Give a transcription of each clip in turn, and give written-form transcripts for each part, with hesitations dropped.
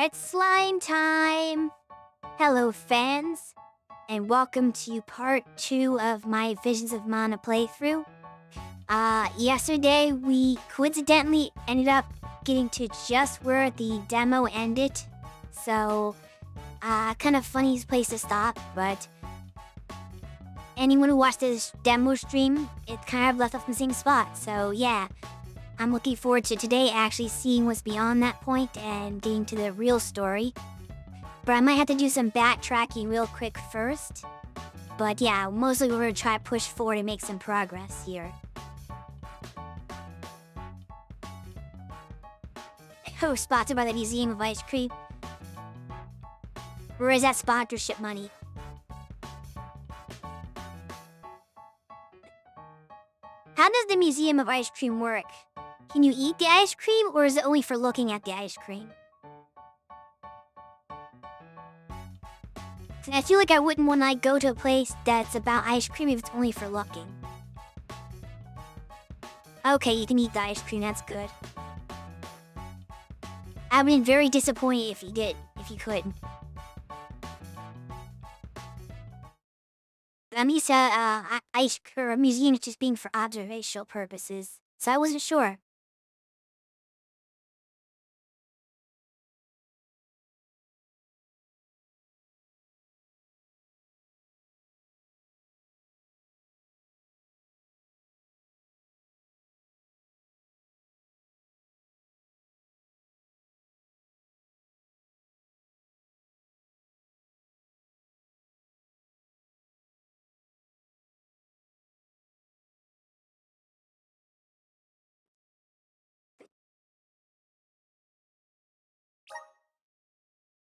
it's slime time! Hello, fans, and welcome to part 2 of my Visions of Mana playthrough. Yesterday we coincidentally ended up getting to just where the demo ended, so, kind of funny place to stop, but anyone who watched this demo stream, it kind of left off in the same spot, so yeah. I'm looking forward to today actually seeing what's beyond that point and getting to the real story. But I might have to do some backtracking real quick first. But yeah, mostly we're gonna try to push forward and make some progress here. Oh, sponsored by the Museum of Ice Cream. Where is that sponsorship money? How does the Museum of Ice Cream work? Can you eat the ice cream, or is it only for looking at the ice cream? I feel like I wouldn't want to go to a place that's about ice cream if it's only for looking. Okay, you can eat the ice cream, that's good. I would have been very disappointed if you could. At least, ice cream museum is just being for observational purposes, so I wasn't sure.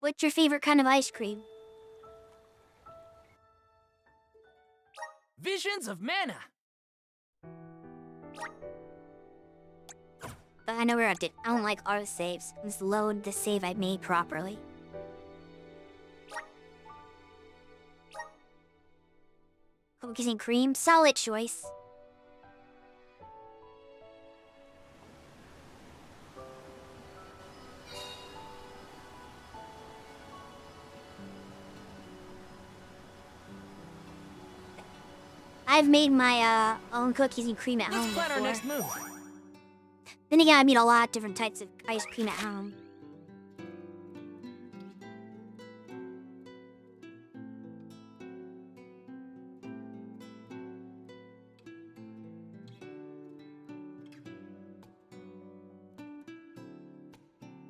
What's your favorite kind of ice cream? Visions of Mana! But I know where I did. I don't like auto saves. Let's load the save I made properly. Cookies and cream, solid choice. I've made my own cookies and cream at home Let's plan our before. next move. Then again, I made a lot of different types of ice cream at home.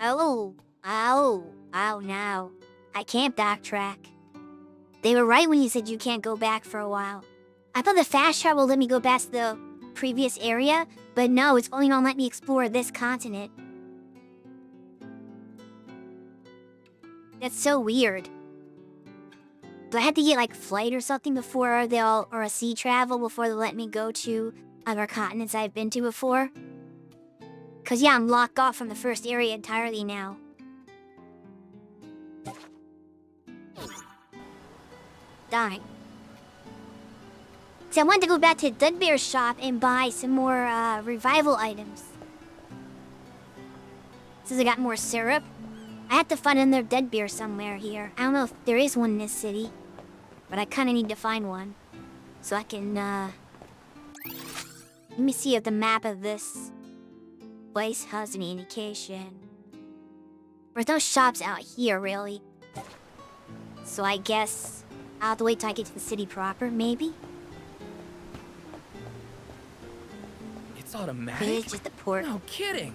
Oh, no. I can't backtrack. They were right when you said you can't go back for a while. I thought the fast travel let me go back to the previous area, but no, it's only gonna let me explore this continent. That's so weird. Do I have to get like flight or something before or a sea travel before they let me go to other continents I've been to before? Cause yeah, I'm locked off from the first area entirely now. Darn. See, I wanted to go back to Deadbear's shop and buy some more revival items. Since I got more syrup, I have to find another Deadbear somewhere here. I don't know if there is one in this city, but I kind of need to find one. So I can, let me see if the map of this place has any indication. There's no shops out here, really. So I guess I'll have to wait till I get to the city proper, maybe? It's automatic? Maybe it's just the port. No kidding!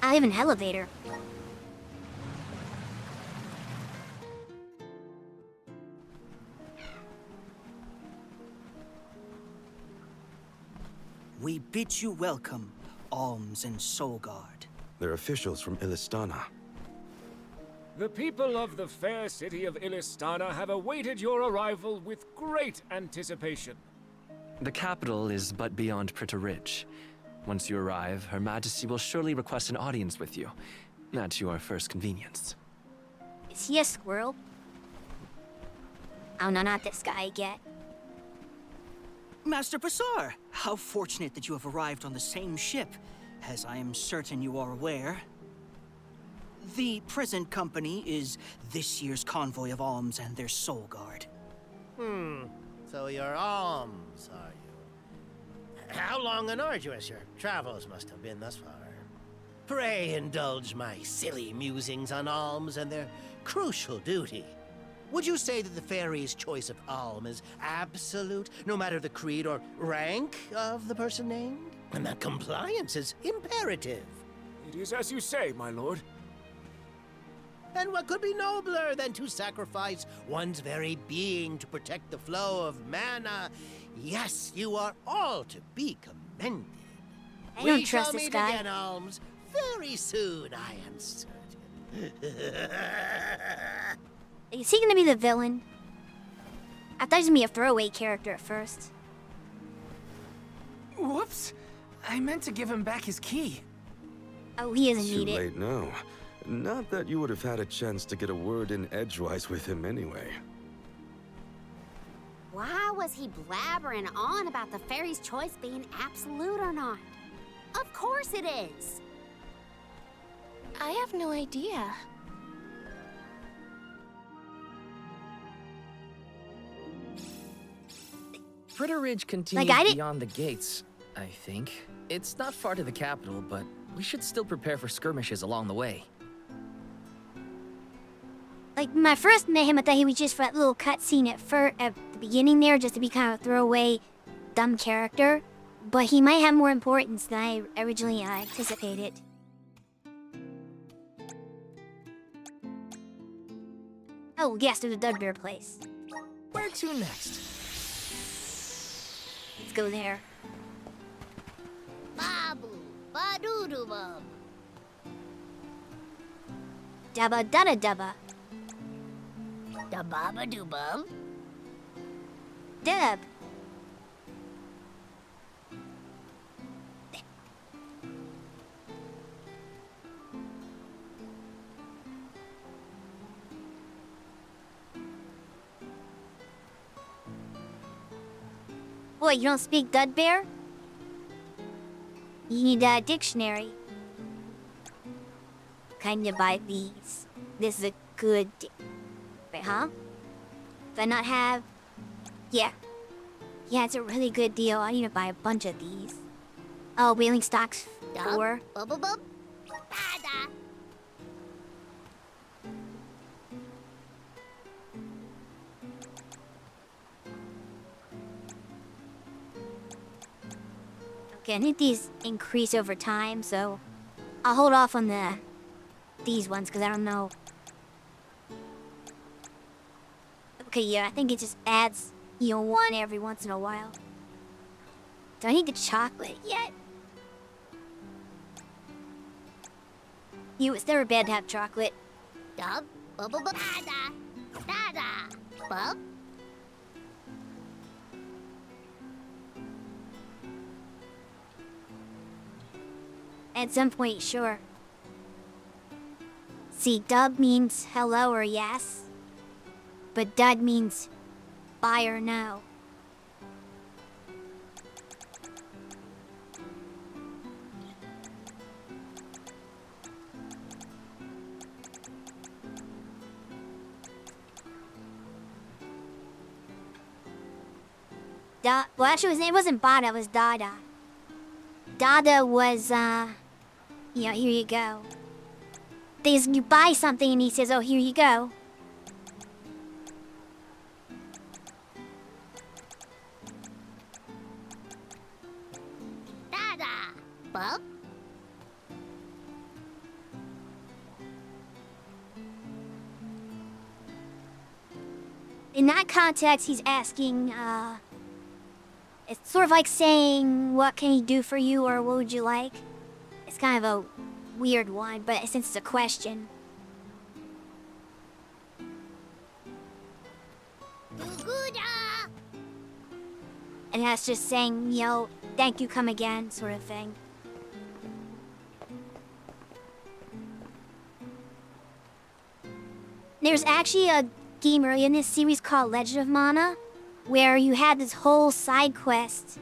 I have an elevator. We bid you welcome, Alms and Soulguard. They're officials from Illistana. The people of the fair city of Illistana have awaited your arrival with great anticipation. The capital is but beyond Prita Ridge. Once you arrive, Her Majesty will surely request an audience with you, at your first convenience. Is he a squirrel? Oh no, not this guy again. Master Bassar, how fortunate that you have arrived on the same ship. As I am certain you are aware, The present company is this year's convoy of alms and their soul guard. So you're alms, are you? How long and arduous your travels must have been thus far. Pray indulge my silly musings on alms and their crucial duty. Would you say that the fairy's choice of alm is absolute, no matter the creed or rank of the person named? And that compliance is imperative. It is as you say, my lord. And what could be nobler than to sacrifice one's very being to protect the flow of mana? Yes, you are all to be commended. I don't We trust shall this meet guy. again, alms, very soon, I am certain. Is he gonna be the villain? I thought he was gonna be a throwaway character at first. Whoops. I meant to give him back his key. Oh, he doesn't Too need it. late now. Not that you would have had a chance to get a word in edgewise with him anyway. Why was he blabbering on about the fairy's choice being absolute or not? Of course it is. I have no idea. Fritter Ridge continues I didn't- beyond the gates, I think. It's not far to the capital, but we should still prepare for skirmishes along the way. Like, when I first met him, I thought he was just for that little cutscene at the beginning there, just to be kind of a throwaway, dumb character. But he might have more importance than I originally anticipated. Oh, yes, there's a Dudbear place. Where to next? Let's go there. Babu, ba-doo-doo-bum. Dabba dada dabba. Da baba-doo-bum. Dub. What, you don't speak Dudbear? You need a dictionary. Kinda buy these. This is a good Wait, huh? If I not have... Yeah. Yeah, it's a really good deal. I need to buy a bunch of these. Oh, whaling stocks 4. Bub-bub-bub. Da-da. Okay, I think these increase over time, so I'll hold off on these ones because I don't know. Okay, yeah, I think it just adds, one every once in a while. Do I need the chocolate yet? It's never bad to have chocolate. Dub, bub-bub-bub. Da-da. Da-da. Bub. At some point, sure. See, dub means hello or yes. But dud means bye or no. Well, actually, his name wasn't Bada, it was Dada. Dada was, here you go. You buy something and he says, oh, here you go. Da-da. Bub. In that context, he's asking, it's sort of like saying, what can he do for you, or what would you like? It's kind of a weird one, but since it's a question. Do-gooda. And that's just saying, thank you, come again, sort of thing. There's actually a game early in this series called Legend of Mana, where you had this whole side quest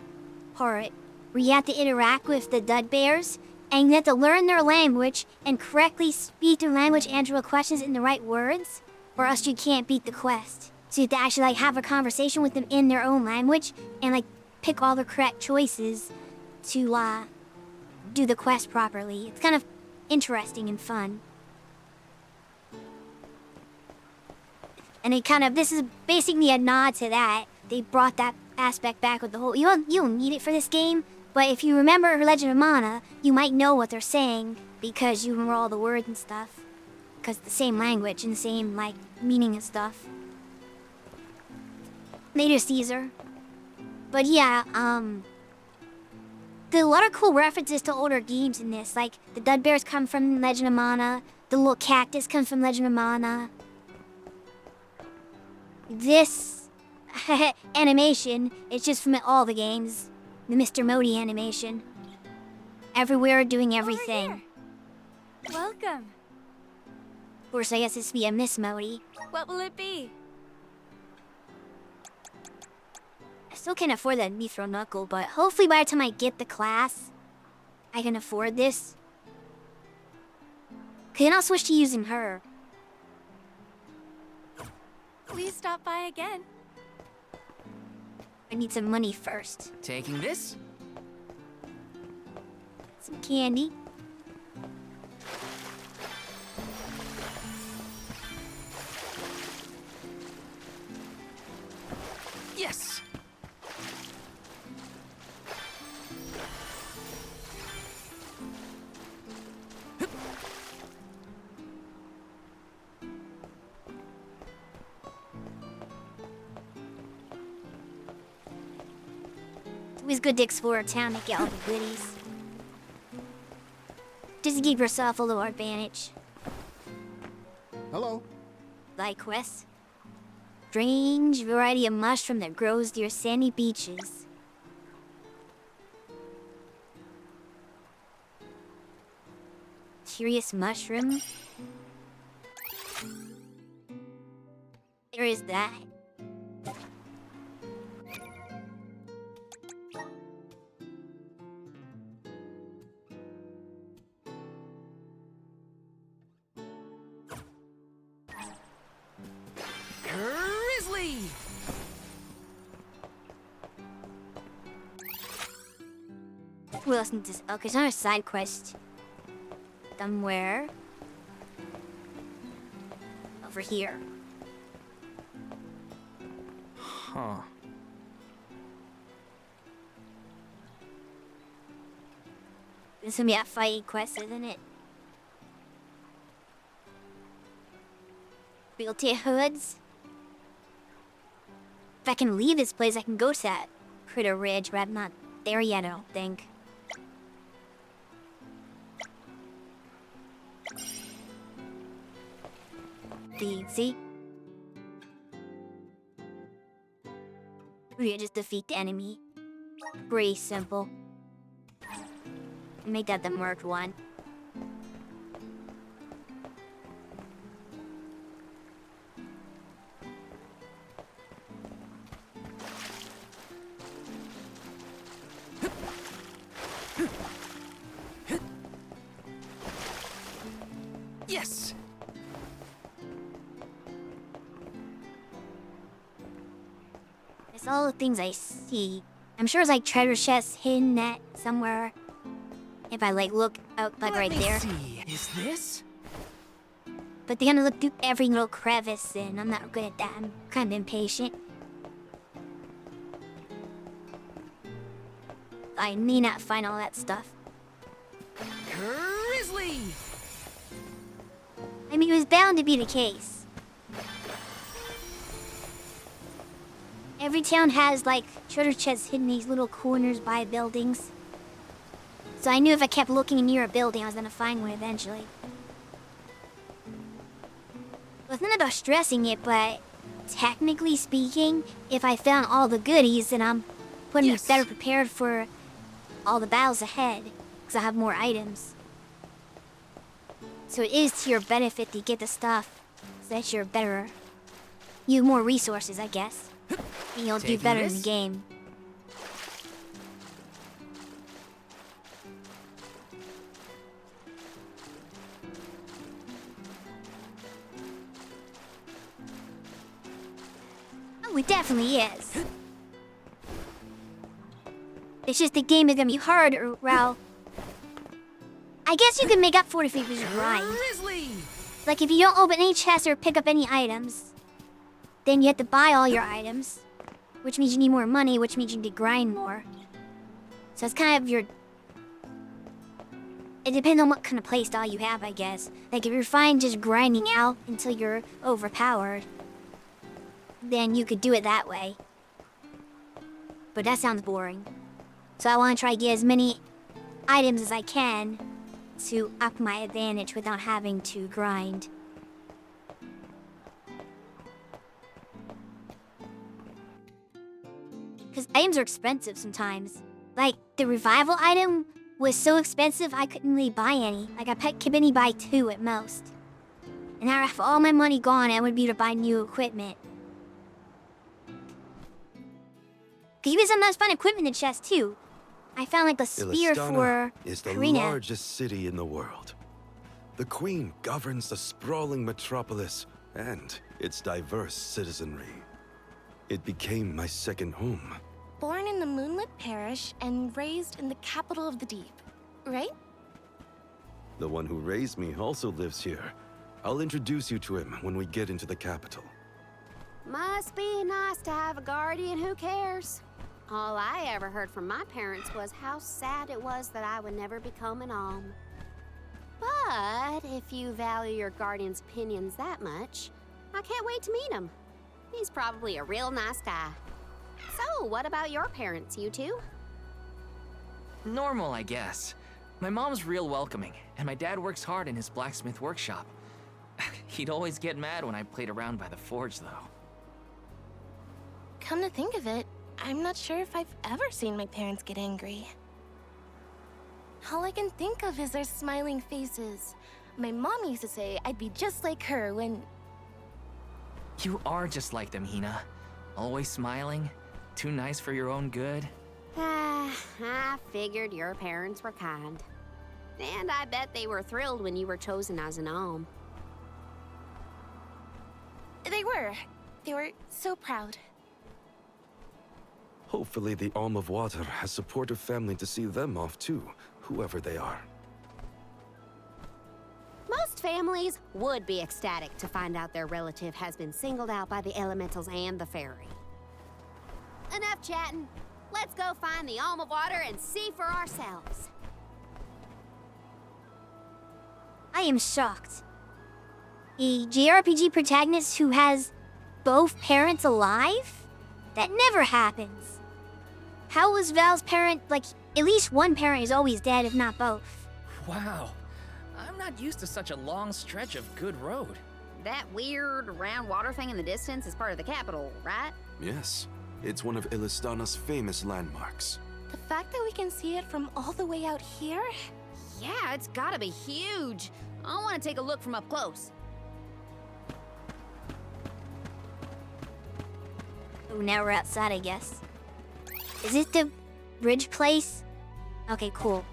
part where you have to interact with the Dud Bears, and you have to learn their language and correctly speak their language, answer the questions in the right words, or else you can't beat the quest. So you have to actually like have a conversation with them in their own language and like pick all the correct choices to do the quest properly. It's kind of interesting and fun. And this is basically a nod to that. They brought that aspect back with the whole, you don't need it for this game, but if you remember Legend of Mana, you might know what they're saying because you remember all the words and stuff. Because it's the same language and the same, like, meaning and stuff. Later, Caesar. But yeah, there are a lot of cool references to older games in this. Like, the Dud Bears come from Legend of Mana. The little cactus comes from Legend of Mana. This animation is just from all the games. The Mr. Modi animation. Everywhere doing everything. Welcome. Of course, I guess it's be a Miss Modi. What will it be? I still can't afford that Mithril Knuckle, but hopefully by the time I get the class, I can afford this. Then I'll switch to using her. Please stop by again. I need some money first. Taking this? Some candy. Yes! It's always good to explore a town to get all the goodies. Just to give yourself a little advantage. Hello. Like quests. Strange variety of mushroom that grows near sandy beaches. Curious mushroom. There is that. Grizzly! What else needs this? Okay, it's not a side quest. Somewhere. Over here. Huh. This is gonna be a fighting quest, isn't it? Realty hoods. If I can leave this place, I can go to that Critter Ridge, but I'm not there yet, I don't think. See? You just defeat the enemy. Pretty simple. Make that the marked one. Yes! It's all the things I see. I'm sure it's like treasure chests hidden that somewhere. If I like look out like right there. See. Is this? But they gotta look through every little crevice and I'm not good at that. I'm kind of impatient. I need not find all that stuff. Grizzly! I mean, it was bound to be the case. Every town has, like, treasure chests hidden in these little corners by buildings. So I knew if I kept looking near a building, I was gonna find one eventually. Well, it's not about stressing it, but technically speaking, if I found all the goodies, then I'm putting me better prepared for all the battles ahead, because I have more items. So it is to your benefit to get the stuff, so that you're better. You have more resources, I guess. And you'll do better in the game. Oh, it definitely is. It's just the game is gonna be hard, or, well... I guess you can make up for it if you just grind. Like, if you don't open any chests or pick up any items, then you have to buy all your items, which means you need more money, which means you need to grind more. So it's kind of your... It depends on what kind of playstyle you have, I guess. Like, if you're fine just grinding out until you're overpowered, then you could do it that way. But that sounds boring. So I want to try to get as many items as I can to up my advantage without having to grind. Because items are expensive sometimes. Like, the revival item was so expensive I couldn't really buy any. Like, I could only buy 2 at most. And now if all my money gone, it would be to buy new equipment. Cause you can sometimes find equipment in chests too. I found like a spear for is the Karina. largest city in the world. The Queen governs the sprawling metropolis and its diverse citizenry. It became my second home. Born in the moonlit parish and raised in the capital of the deep, right? The one who raised me also lives here. I'll introduce you to him when we get into the capital. Must be nice to have a guardian who cares. All I ever heard from my parents was how sad it was that I would never become an alm. But if you value your guardian's opinions that much, I can't wait to meet him. He's probably a real nice guy. So, what about your parents, you two? Normal, I guess. My mom's real welcoming, and my dad works hard in his blacksmith workshop. He'd always get mad when I played around by the forge, though. Come to think of it, I'm not sure if I've ever seen my parents get angry. All I can think of is their smiling faces. My mom used to say I'd be just like her when... You are just like them, Hina. Always smiling, too nice for your own good. I figured your parents were kind. And I bet they were thrilled when you were chosen as an alm. They were. They were so proud. Hopefully the Alm of Water has supportive family to see them off too, whoever they are. Most families would be ecstatic to find out their relative has been singled out by the elementals and the fairy. Enough chatting. Let's go find the Alm of Water and see for ourselves. I am shocked. A JRPG protagonist who has both parents alive? That never happens. How was Val's parent, like, at least one parent is always dead, if not both. Wow. I'm not used to such a long stretch of good road. That weird round water thing in the distance is part of the capital, right? Yes, it's one of Illistana's famous landmarks. The fact that we can see it from all the way out here? Yeah, it's gotta be huge. I want to take a look from up close. Oh, now we're outside, I guess. Is it the bridge place? Okay, cool.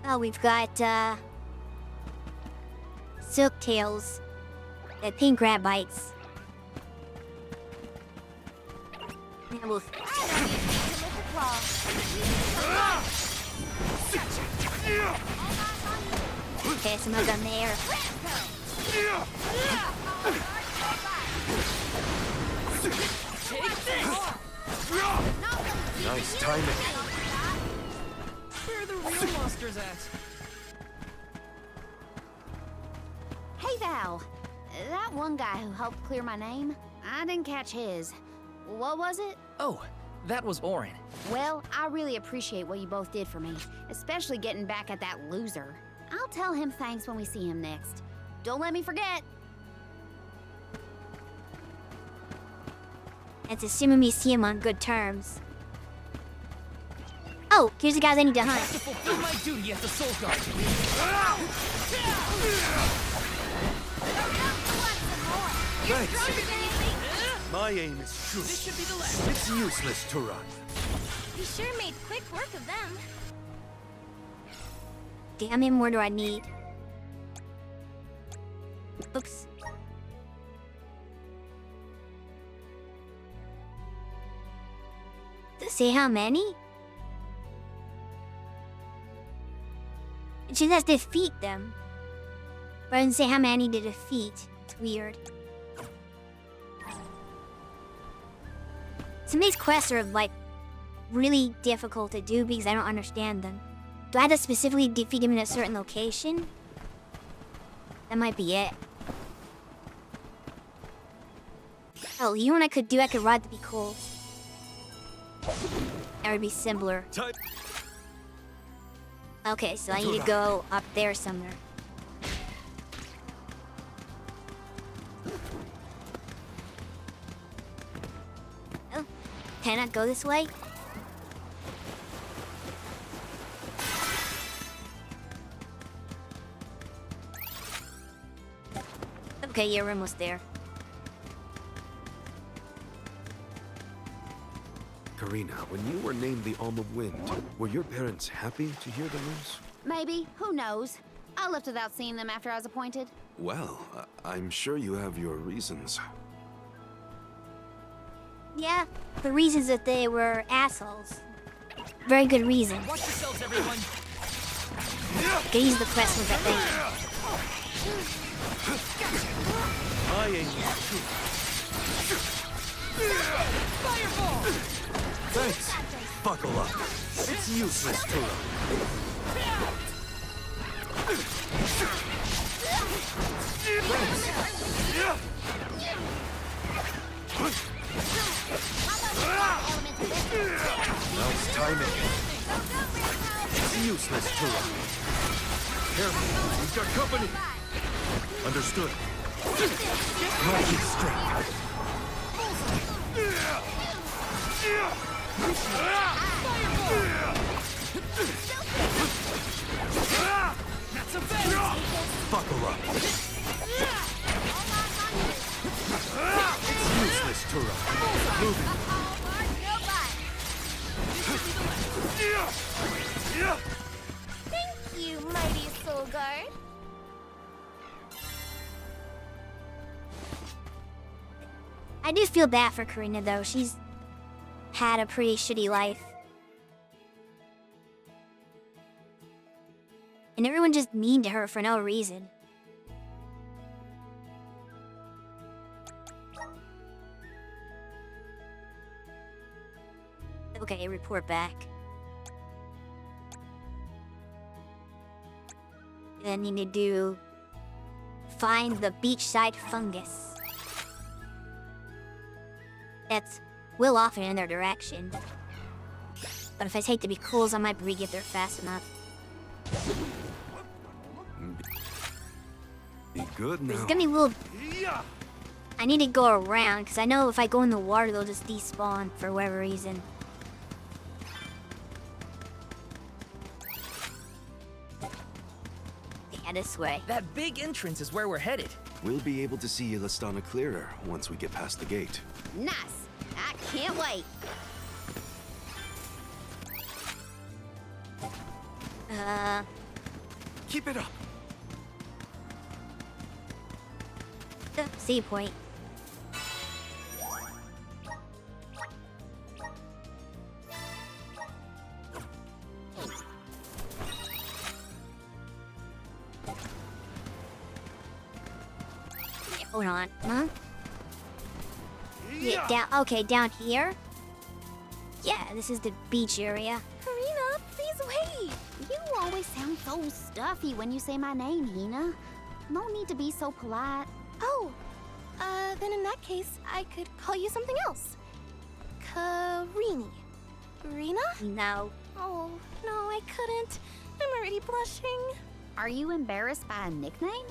Oh, we've got, silk tails. That pink rat bites. And we'll... Okay, some of them there. Nice timing. Where are the real monsters at? Hey, Val. That one guy who helped clear my name, I didn't catch his. What was it? Oh, that was Orin. Well, I really appreciate what you both did for me, especially getting back at that loser. I'll tell him thanks when we see him next. Don't let me forget. That's assuming we see him on good terms. Oh, here's the guys I need to hunt. To fulfill my duty as the Soul Guard. Thanks. My aim is sure. This should be the last. It's useless to run. You sure made quick work of them. Damn him, more do I need? Books. Say how many? It just has to defeat them. But it doesn't say how many to defeat. It's weird. Some of these quests are like really difficult to do because I don't understand them. Do I have to specifically defeat him in a certain location? That might be it. Oh, you know what I could do? I could ride the Be Cool. That would be simpler. Okay, so I need to go up there somewhere. Oh, can I go this way? Okay, you're almost there. Karina, when you were named the Alm of Wind, were your parents happy to hear the news? Maybe. Who knows? I left without seeing them after I was appointed. Well, I'm sure you have your reasons. Yeah, the reasons that they were assholes. Very good reason. Watch yourselves, everyone. Okay, use the quest with that thing. Fireball! Thanks. Buckle up. It's useless to run. Nice timing. It's useless to run. Careful, we've got company. Understood. Lightning strike. Not so fast! Buckle up. It's useless to run. Moving. Thank you, mighty soul guard. I do feel bad for Karina though. She's had a pretty shitty life. And everyone just mean to her for no reason. Okay, report back. Then you need to find the beachside fungus. That's well off in their direction. But if I take the Be Cools, I might get there fast enough. Be good now. There's gonna be a little... I need to go around, because I know if I go in the water, they'll just despawn for whatever reason. Yeah, this way. That big entrance is where we're headed. We'll be able to see Ilistana clearer once we get past the gate. Nice. I can't wait. Keep it up. Save point. Hold on, huh? Yeah, down. Okay, down here. Yeah, this is the beach area. Karina, please wait. You always sound so stuffy when you say my name, Hina. No need to be so polite. Oh, then in that case, I could call you something else. Karini. Rena? No. Oh, no, I couldn't. I'm already blushing. Are you embarrassed by a nickname?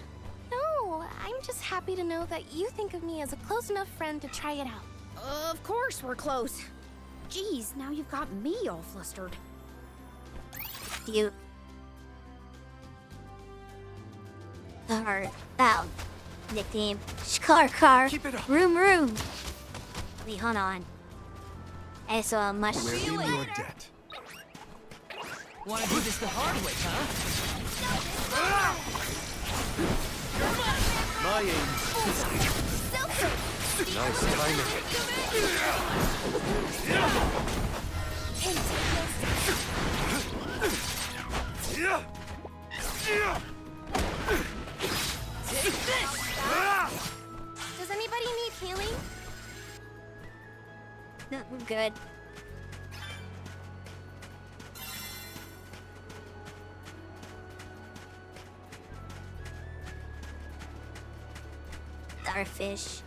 No, I'm just happy to know that you think of me as a close enough friend to try it out. Of course we're close. Geez, now you've got me all flustered. You. Oh, nickname. Car. Keep it up. Room. Wait, hold on. I saw a much. We're in your debt. Wanna do this the hard way, huh? My aim. Nice timing. Starfish.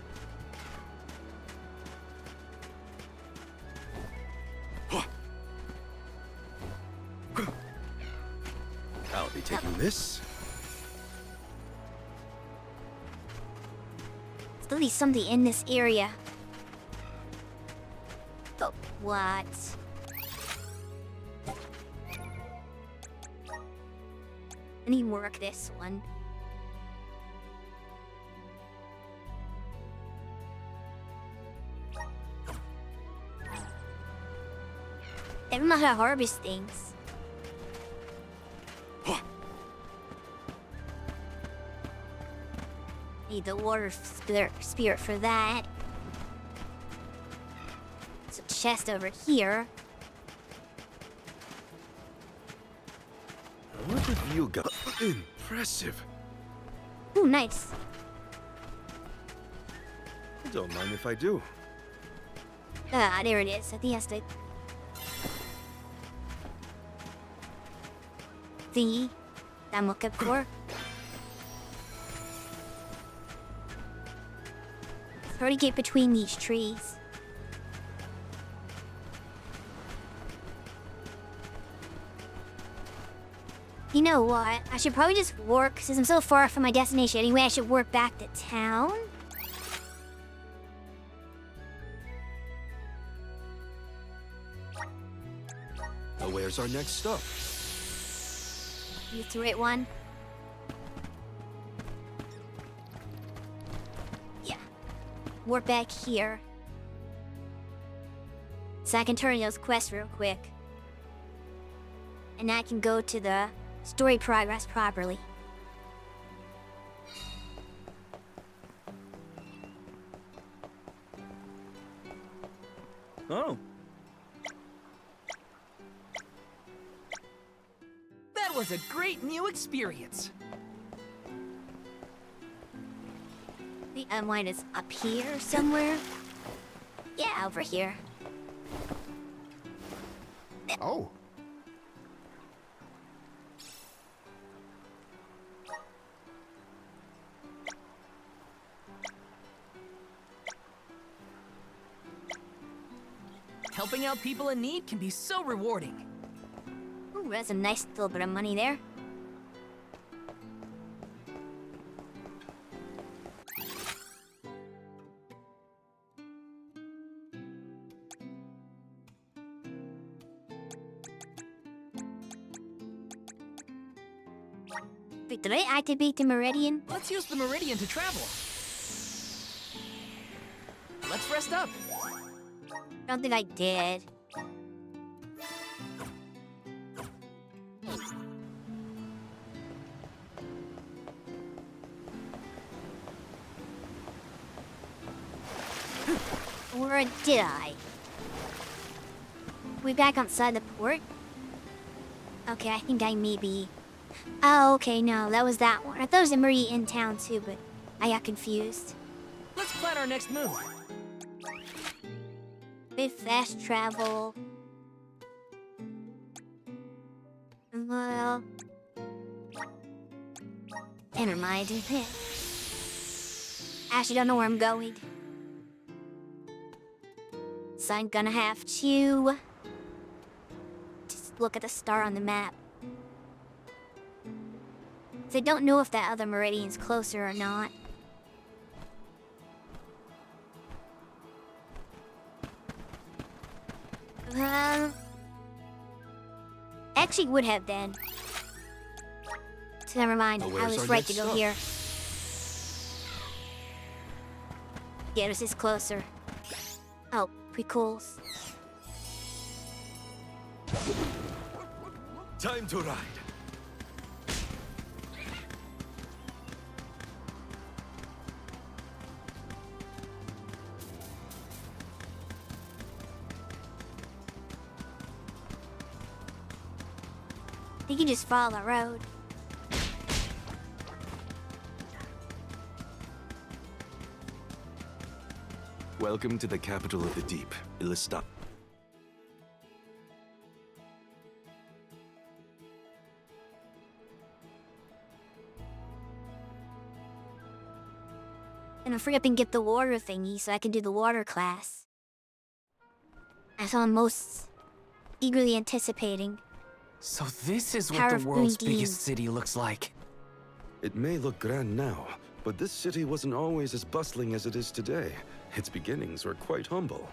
I'll be taking this. There's at least something in this area. But what? I need to work this one. I don't know how to harvest things. Need the water spirit for that. There's a chest over here. What have you got? Impressive. Ooh, nice. Don't mind if I do. Ah, there it is. I think that's the thingy that I'm looking for. Hard to get between these trees. You know what? I should probably just work, since I'm so far from my destination anyway, I should work back to town. Now where's our next stop? Is the right one? Yeah. Work back here. So I can turn those quests real quick. And I can go to the story progress properly. Oh. That was a great new experience. The mine is up here somewhere. Yeah, over here. Oh. Helping out people in need can be so rewarding. Ooh, that's a nice little bit of money there. Wait, did I activate the meridian? Let's use the meridian to travel. Let's rest up. I don't think I did. Or did I? We back outside the port? Okay, I think I maybe... Oh, okay, no, that was that one. I thought it was a meridian in town too, but I got confused. Let's plan our next move. Bit fast travel. Well... Never mind. Actually, don't know where I'm going. So I'm gonna have to... just look at the star on the map. So I don't know if that other meridian's closer or not. Actually would have then. So never mind, Well, I where's was our right next to go stop? here. Yeah, this is closer. Oh, pretty cool. Time to ride. You can just follow the road. Welcome to the capital of the deep, Ilista. gonna free up and get the water thingy so I can do the water class. That's what I'm most eagerly anticipating. So this is Power what of the world's Undine. biggest city looks like. It may look grand now, but this city wasn't always as bustling as it is today. Its beginnings were quite humble.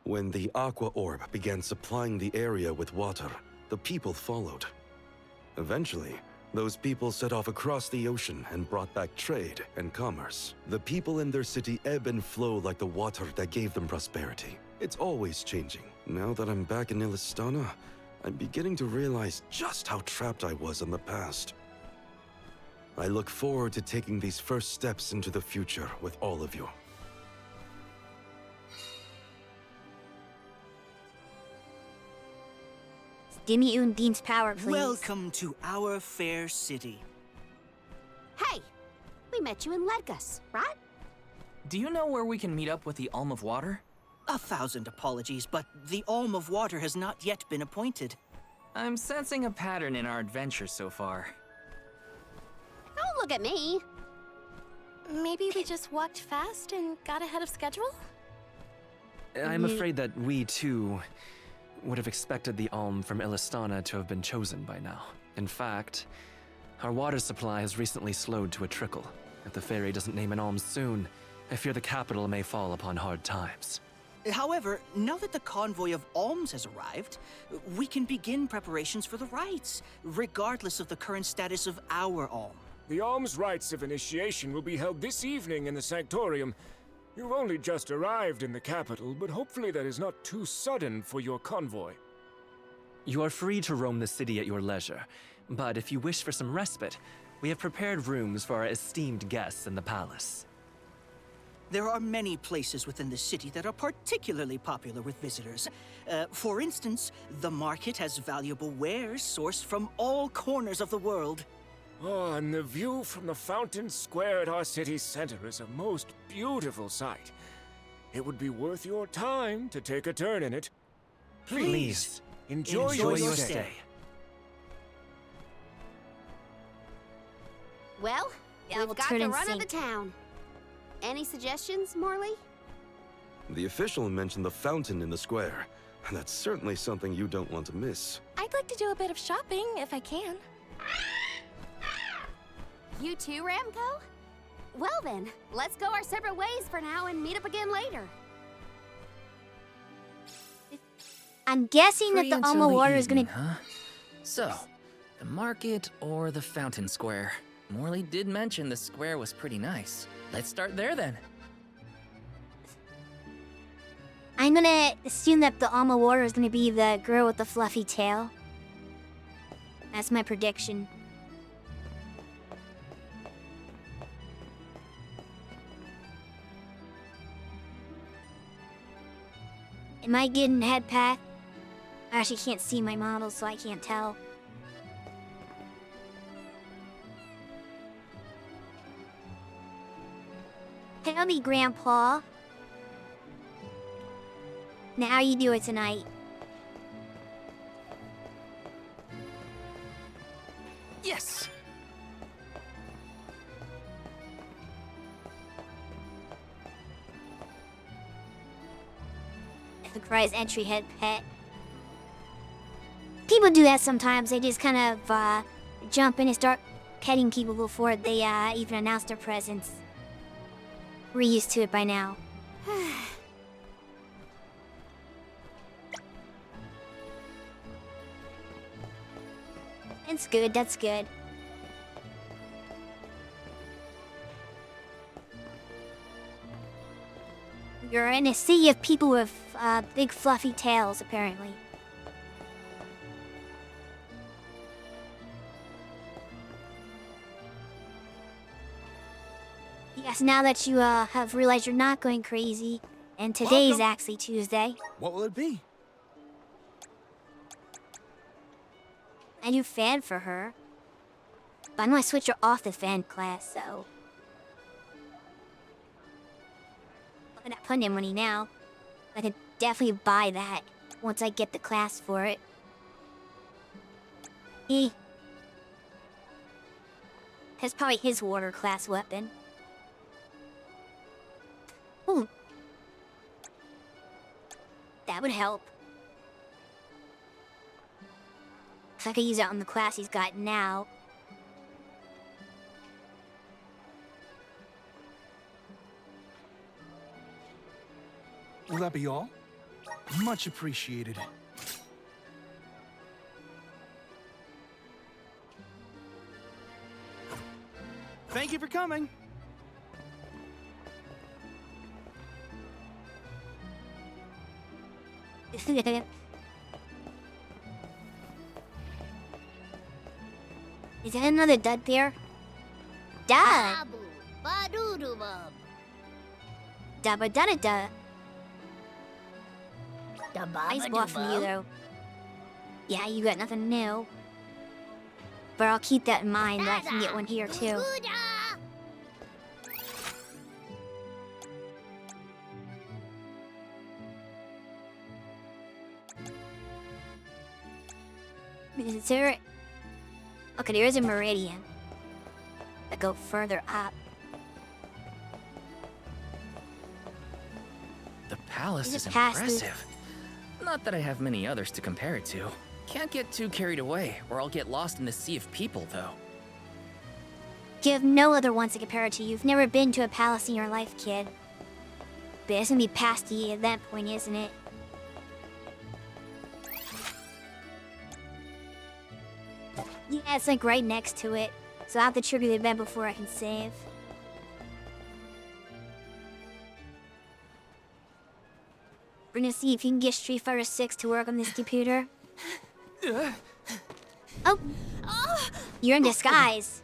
When the Aqua Orb began supplying the area with water, the people followed. Eventually, those people set off across the ocean and brought back trade and commerce. The people in their city ebb and flow like the water that gave them prosperity. It's always changing. Now that I'm back in Illistana, I'm beginning to realize just how trapped I was in the past. I look forward to taking these first steps into the future with all of you. Give me Undine's power, please. Welcome to our fair city. Hey, we met you in Ledgus, right? Do you know where we can meet up with the Alm of Water? 1,000 apologies, but the Alm of Water has not yet been appointed. I'm sensing a pattern in our adventure so far. Don't look at me. Maybe we just walked fast and got ahead of schedule? I'm afraid that we, too, would have expected the Alm from Illistana to have been chosen by now. In fact, our water supply has recently slowed to a trickle. If the fairy doesn't name an Alm soon, I fear the capital may fall upon hard times. However, now that the convoy of alms has arrived, we can begin preparations for the rites, regardless of the current status of our alm. The alms rites of initiation will be held this evening in the Sanctorium. You've only just arrived in the capital, but hopefully that is not too sudden for your convoy. You are free to roam the city at your leisure, but if you wish for some respite, we have prepared rooms for our esteemed guests in the palace. There are many places within the city that are particularly popular with visitors. For instance, the market has valuable wares sourced from all corners of the world. Oh, and the view from the fountain square at our city center is a most beautiful sight. It would be worth your time to take a turn in it. Please, enjoy enjoy your your stay. stay. Well, Yeah, we've we'll got turn the and run of the sing. town. Any suggestions, Morley? The official mentioned the fountain in the square. That's certainly something you don't want to miss. I'd like to do a bit of shopping if I can. You too, Ramco? Well then, let's go our separate ways for now and meet up again later. I'm guessing that Free the until Alma the Water is evening, gonna... Huh? So, the market or the fountain square? Morley did mention the square was pretty nice. Let's start there then. I'm gonna assume that the Alma Water is gonna be the girl with the fluffy tail. That's my prediction. Am I getting head path? I actually can't see my model, so I can't tell. Tell me, Grandpa. Now how you do it tonight? Yes! The prize entry head pet. People do that sometimes. They just kind of jump in and start petting people before they even announce their presence. We're used to it by now. That's good, that's good. You're in a sea of people with big fluffy tails, apparently. Yes, now that you have realized you're not going crazy, and today's actually Tuesday, What will it be? I do fan for her. But I'm gonna switch her off the fan class, so... I'm not putting in money now. I could definitely buy that once I get the class for it. That's probably his water class weapon. Ooh. That would help. If I could use it on the class he's got now. Will that be all? Much appreciated. Thank you for coming. Is that another dud there? Dud! Dabba da da. Nice bluff from you, though. Yeah, you got nothing new. But I'll keep that in mind that I can get one here, too. Is there... Okay, there is a meridian that go further up. The palace Is is it past this- impressive. Not that I have many others to compare it to. Can't get too carried away, or I'll get lost in the sea of people, though. You have no other ones to compare it to. You've never been to a palace in your life, kid. But it's gonna be past you at that point, isn't it? Yeah, it's like right next to it. So I have to trigger the event before I can save. We're gonna see if you can get Street Fighter 6 to work on this computer. Oh! You're in disguise.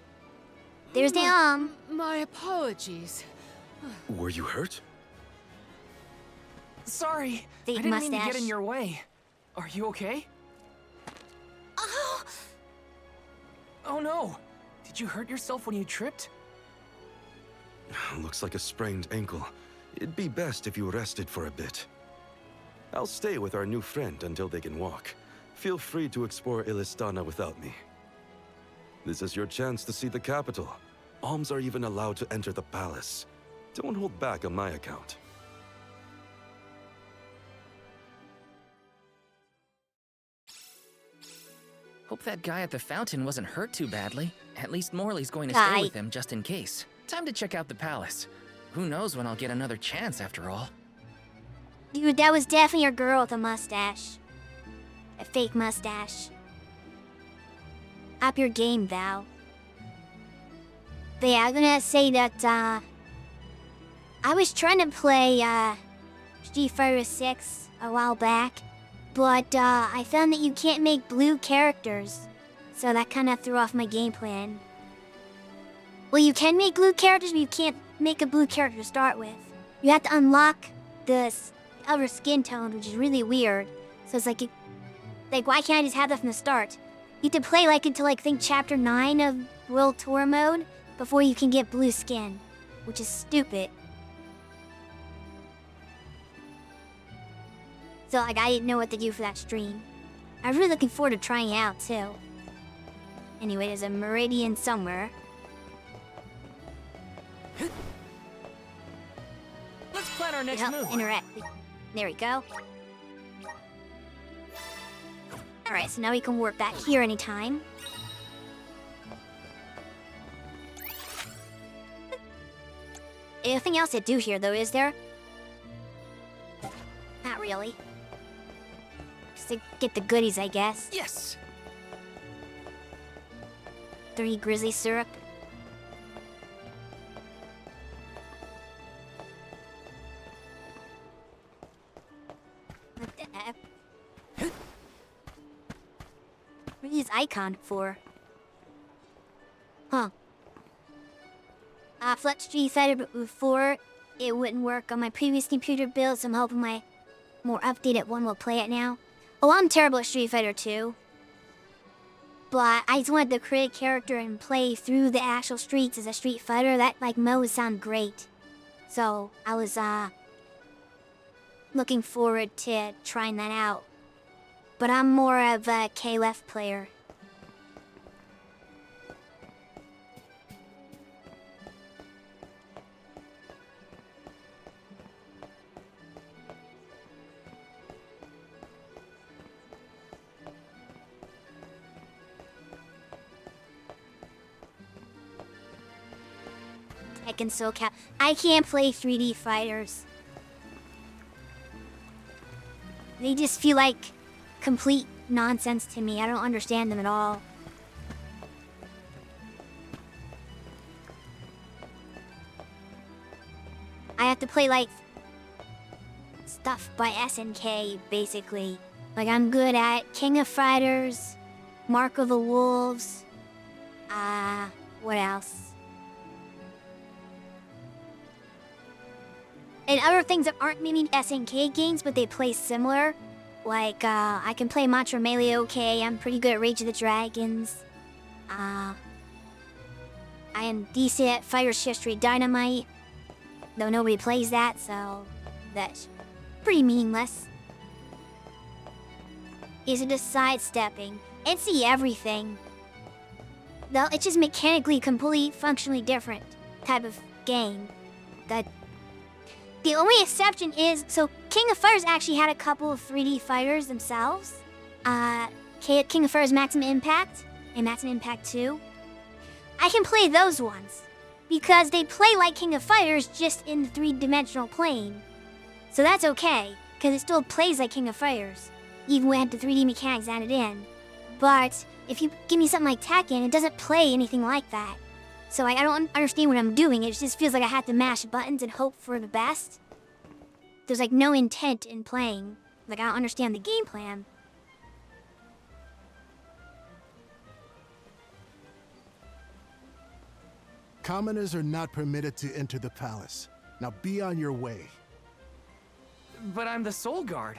There's the My apologies. Were you hurt? Sorry, Fake I didn't mean to mustache. get in your way. Are you okay? Oh no! Did you hurt yourself when you tripped? Looks like a sprained ankle. It'd be best if you rested for a bit. I'll stay with our new friend until they can walk. Feel free to explore Illistana without me. This is your chance to see the capital. Alms are even allowed to enter the palace. Don't hold back on my account. Hope that guy at the fountain wasn't hurt too badly. At least Morley's going to stay with him just in case. Time to check out the palace. Who knows when I'll get another chance after all. Dude, that was definitely your girl with a mustache. A fake mustache. Up your game, Val. But yeah, I'm gonna say that, I was trying to play, Street Fighter 6 a while back, but, I found that you can't make blue characters. So that kinda threw off my game plan. Well, you can make blue characters, but you can't make a blue character to start with. You have to unlock the other skin tones, which is really weird. So it's like, why can't I just have that from the start? You have to play like until like think chapter 9 of World Tour mode before you can get blue skin, which is stupid. So like I didn't know what to do for that stream. I was really looking forward to trying it out too. Anyway, there's a meridian somewhere. Let's plan our next Help move. interact. There we go. Alright, so now we can work back here anytime. Anything else to do here, though, is there? Not really. Just to get the goodies, I guess. Yes! 3 grizzly syrup. What the heck? What is this icon for? Huh. Flex Street Fighter, but before it wouldn't work on my previous computer build, so I'm hoping my more updated one will play it now. Oh, I'm terrible at Street Fighter 2. But I just wanted to create a character and play through the actual streets as a Street Fighter. That, like, mode would sound great. So, I was, looking forward to trying that out. But I'm more of a KLF player. Heckin' SoCal. I can't play 3D fighters. They just feel like complete nonsense to me. I don't understand them at all. I have to play like stuff by SNK basically. Like I'm good at King of Fighters, Mark of the Wolves. What else? And other things that aren't maybe SNK games, but they play similar. Like, I can play Mantra Melee okay. I'm pretty good at Rage of the Dragons. I am decent at Fighters History Dynamite. Though nobody plays that, so that's pretty meaningless. Is it a sidestepping? And see everything. Though it's just mechanically, completely, functionally different type of game. The only exception is, so King of Fighters actually had a couple of 3D fighters themselves. King of Fighters Maximum Impact and Maximum Impact 2. I can play those ones because they play like King of Fighters just in the 3-dimensional plane. So that's okay, because it still plays like King of Fighters, even when I had the 3D mechanics added in. But if you give me something like Tekken, it doesn't play anything like that. So I don't understand what I'm doing. It just feels like I have to mash buttons and hope for the best. There's like no intent in playing. Like I don't understand the game plan. Commoners are not permitted to enter the palace. Now be on your way. But I'm the Soul Guard.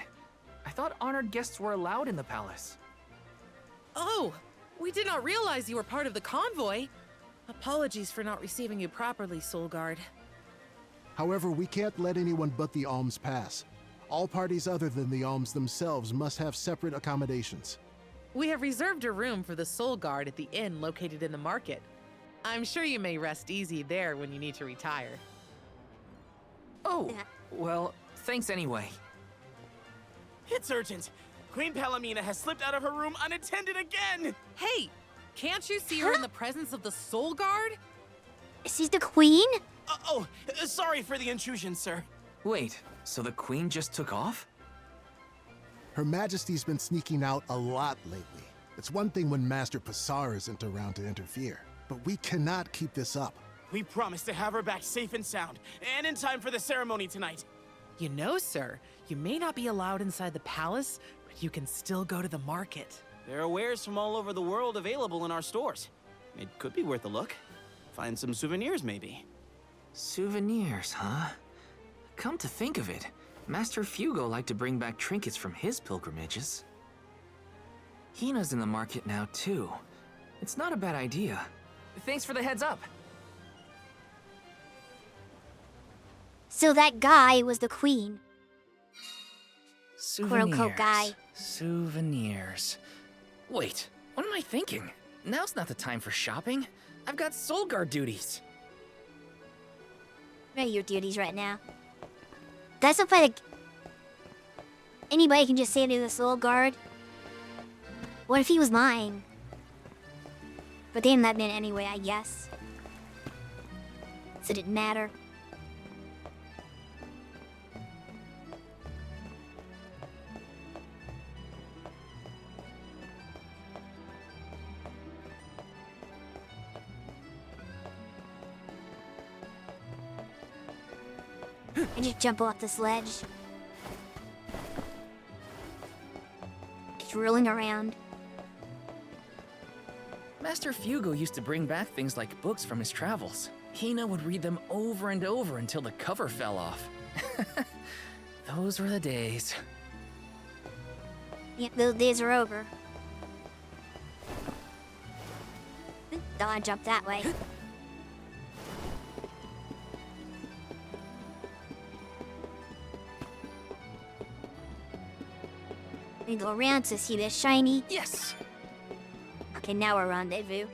I thought honored guests were allowed in the palace. Oh, we did not realize you were part of the convoy. Apologies for not receiving you properly, Soul Guard. However, we can't let anyone but the alms pass. All parties other than the alms themselves must have separate accommodations. We have reserved a room for the Soul Guard at the inn located in the market. I'm sure you may rest easy there when you need to retire. Oh, well, thanks anyway. It's urgent. Queen Palomina has slipped out of her room unattended again! Hey, can't you see her in the presence of the Soul Guard? She's the queen? Sorry for the intrusion, sir. Wait, so the queen just took off? Her Majesty's been sneaking out a lot lately. It's one thing when Master Passar isn't around to interfere, but we cannot keep this up. We promised to have her back safe and sound, and in time for the ceremony tonight. You know, sir, you may not be allowed inside the palace, but you can still go to the market. There are wares from all over the world available in our stores. It could be worth a look. Find some souvenirs, maybe. Souvenirs, huh? Come to think of it, Master Fugo liked to bring back trinkets from his pilgrimages. Hina's in the market now, too. It's not a bad idea. Thanks for the heads up. So that guy was the queen. Souvenirs. Quote-unquote guy. Souvenirs. Wait, what am I thinking? Now's not the time for shopping. I've got Soul Guard duties. What are your duties right now? That's not like anybody can just say to the Soul Guard. What if he was lying? But they didn't let me in anyway, I guess. So it didn't matter. I just jump off the sledge. Just rolling around. Master Fugo used to bring back things like books from his travels. Hina would read them over and over until the cover fell off. Those were the days. Yep, those days are over. Thought I jumped that way. We go around to see this shiny. Yes! Okay, now we're rendezvous.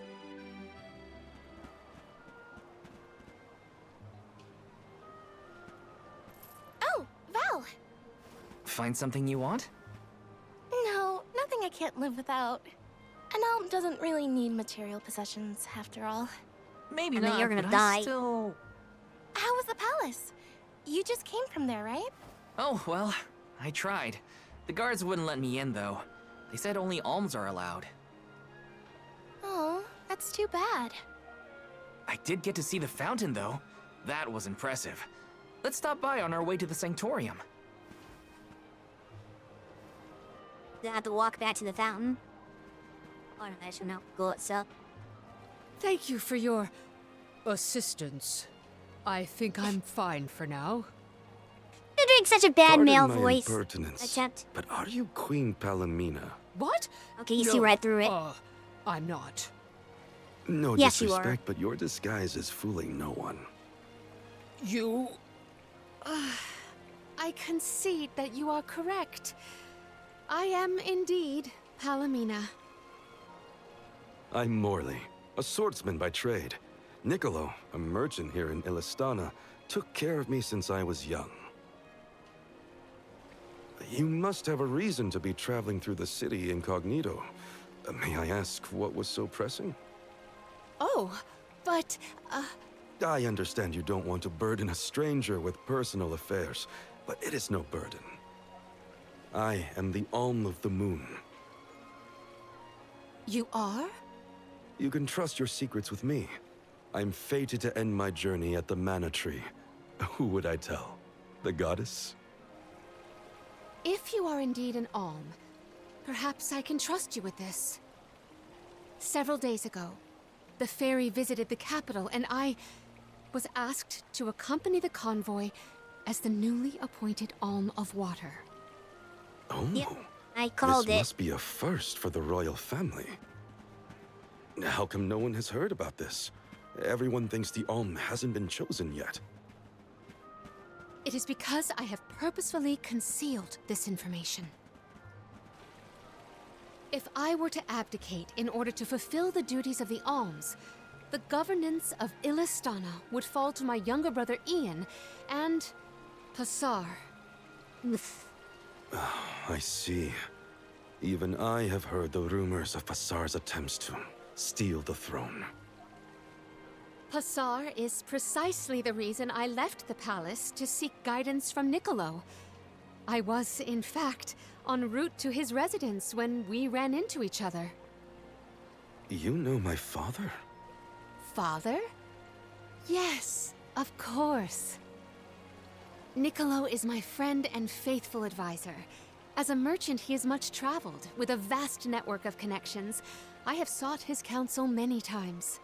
Oh, Val! Find something you want? No, nothing I can't live without. An alm doesn't really need material possessions, after all. Maybe I know not, you're gonna but die. I still How was the palace? You just came from there, right? Oh, well, I tried. The guards wouldn't let me in, though. They said only alms are allowed. Oh, that's too bad. I did get to see the fountain, though. That was impressive. Let's stop by on our way to the Sanctorium. Then I have to walk back to the fountain. Or I should not go itself. Thank you for your assistance. I think I'm fine for now. You're doing such a bad Pardon male my voice. impertinence, Attempt. but are you Queen Palomina? What? Okay, you see right through it. I'm not. No Yes, you are. disrespect, but your disguise is fooling no one. You... I concede that you are correct. I am indeed Palomina. I'm Morley, a swordsman by trade. Niccolo, a merchant here in Illistana, took care of me since I was young. You must have a reason to be traveling through the city incognito. May I ask what was so pressing? Oh, but, I understand you don't want to burden a stranger with personal affairs, but it is no burden. I am the Alm of the Moon. You are? You can trust your secrets with me. I'm fated to end my journey at the Mana Tree. Who would I tell? The goddess? If you are indeed an Alm, perhaps I can trust you with this. Several days ago, the fairy visited the capital, and I was asked to accompany the convoy as the newly appointed Alm of Water. Oh, Yep, I called this it. must be a first for the royal family. How come no one has heard about this? Everyone thinks the Alm hasn't been chosen yet. It is because I have purposefully concealed this information. If I were to abdicate in order to fulfill the duties of the alms, the governance of Illistana would fall to my younger brother Ian and Passar. I see. Even I have heard the rumors of Passar's attempts to steal the throne. Passar is precisely the reason I left the palace to seek guidance from Niccolo. I was, in fact, en route to his residence when we ran into each other. You know my father? Father? Yes, of course. Niccolo is my friend and faithful advisor. As a merchant, he is much traveled, with a vast network of connections. I have sought his counsel many times.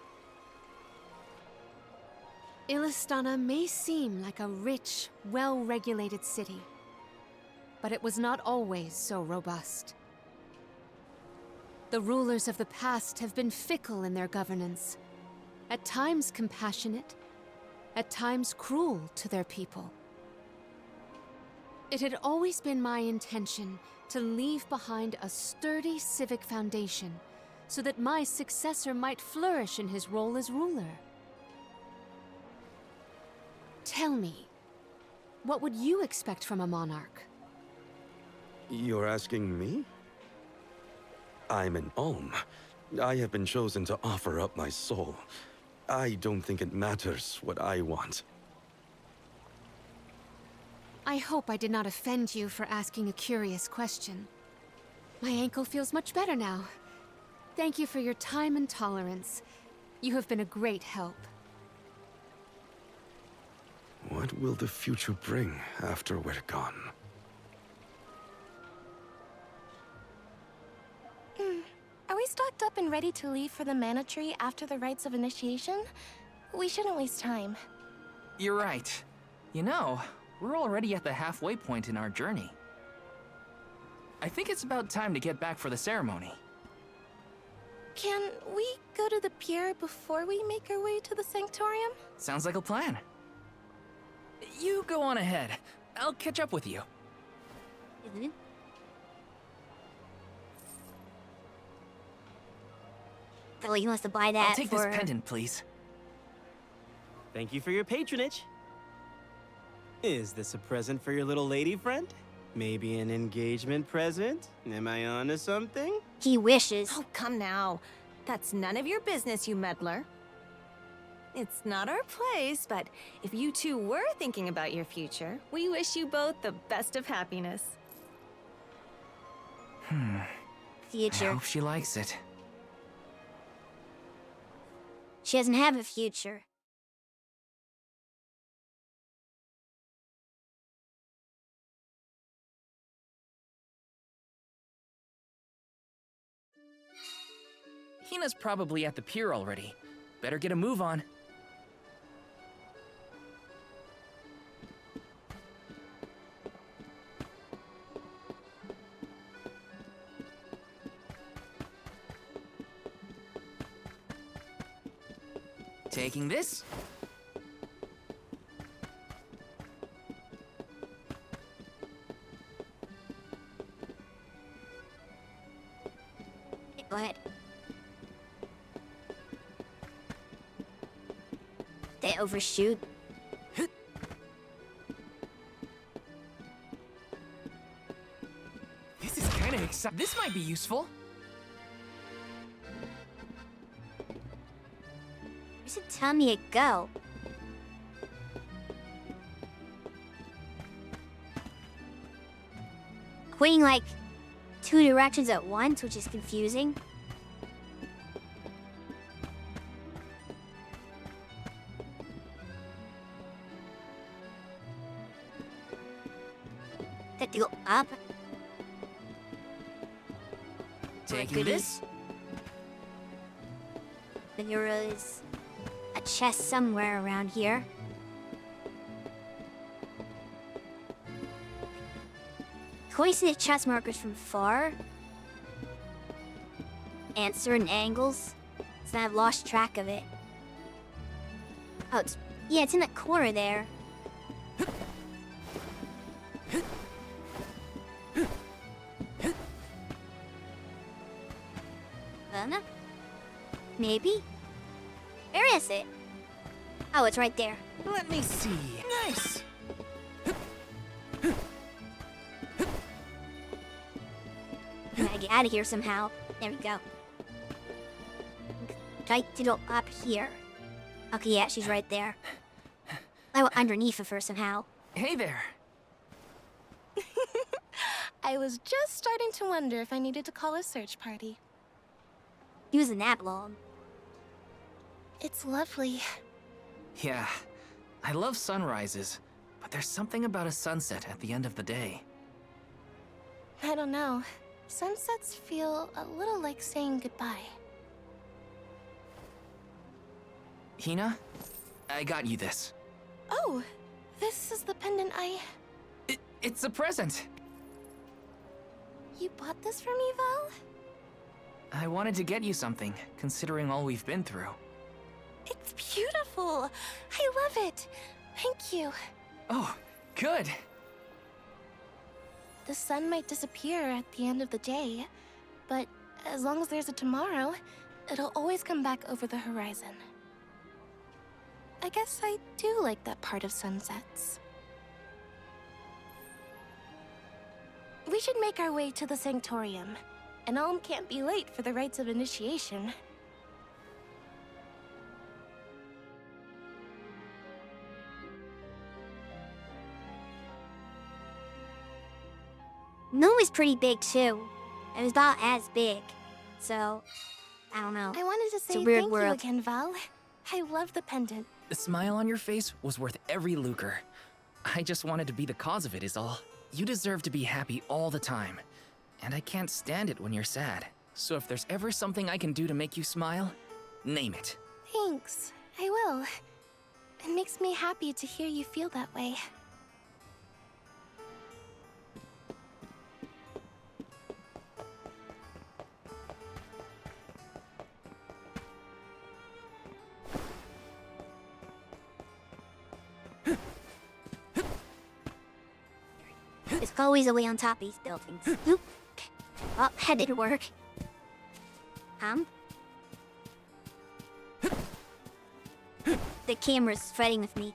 Illistana may seem like a rich, well-regulated city, but it was not always so robust. The rulers of the past have been fickle in their governance, at times compassionate, at times cruel to their people. It had always been my intention to leave behind a sturdy civic foundation so that my successor might flourish in his role as ruler. Tell me, what would you expect from a monarch? You're asking me? I'm an Alm. I have been chosen to offer up my soul. I don't think it matters what I want. I hope I did not offend you for asking a curious question. My ankle feels much better now. Thank you for your time and tolerance. You have been a great help. What will the future bring after we're gone? Are we stocked up and ready to leave for the Mana Tree after the rites of initiation? We shouldn't waste time. You're right. You know, we're already at the halfway point in our journey. I think it's about time to get back for the ceremony. Can we go to the pier before we make our way to the Sanctorium? Sounds like a plan. You go on ahead. I'll catch up with you. Oh, he wants to buy that I'll take for... this pendant, please. Thank you for your patronage. Is this a present for your little lady friend? Maybe an engagement present? Am I onto something? He wishes. Oh, come now. That's none of your business, you meddler. It's not our place, but if you two were thinking about your future, we wish you both the best of happiness. I Future. hope she likes it. She doesn't have a future. Hina's probably at the pier already. Better get a move on. Taking this. Go ahead. They overshoot. This is kind of exciting. This might be useful. Where's it tell me to go? Pointing like 2 directions at once, which is confusing. That to go up. Taking this. Then there is a chest somewhere around here. Hoisting the chest markers from far. And certain angles. So I've lost track of it. Oh, it's in that corner there. Maybe? Where is it? Oh, it's right there. Let me see. Nice. I gotta get out of here somehow. There we go. Try to go up here. Okay, yeah, she's right there. I went underneath of her somehow. Hey there. I was just starting to wonder if I needed to call a search party. He wasn't that long. It's lovely. Yeah, I love sunrises, but there's something about a sunset at the end of the day. I don't know. Sunsets feel a little like saying goodbye. Hina, I got you this. Oh, this is the pendant It's a present. You bought this for me, Val? I wanted to get you something, considering all we've been through. It's beautiful. I love it. Thank you. Oh, good. The sun might disappear at the end of the day, but as long as there's a tomorrow, it'll always come back over the horizon. I guess I do like that part of sunsets. We should make our way to the Sanctorium. An alm can't be late for the rites of initiation. Moon was pretty big too. It was about as big. So, I don't know. I wanted to It's a say weird thank world. you again, Val. I love the pendant. The smile on your face was worth every lucre. I just wanted to be the cause of it is all. You deserve to be happy all the time. And I can't stand it when you're sad. So if there's ever something I can do to make you smile, name it. Thanks. I will. It makes me happy to hear you feel that way. It's always a way on top of these buildings. Oop. Oh, that didn't work. The camera's fighting with me.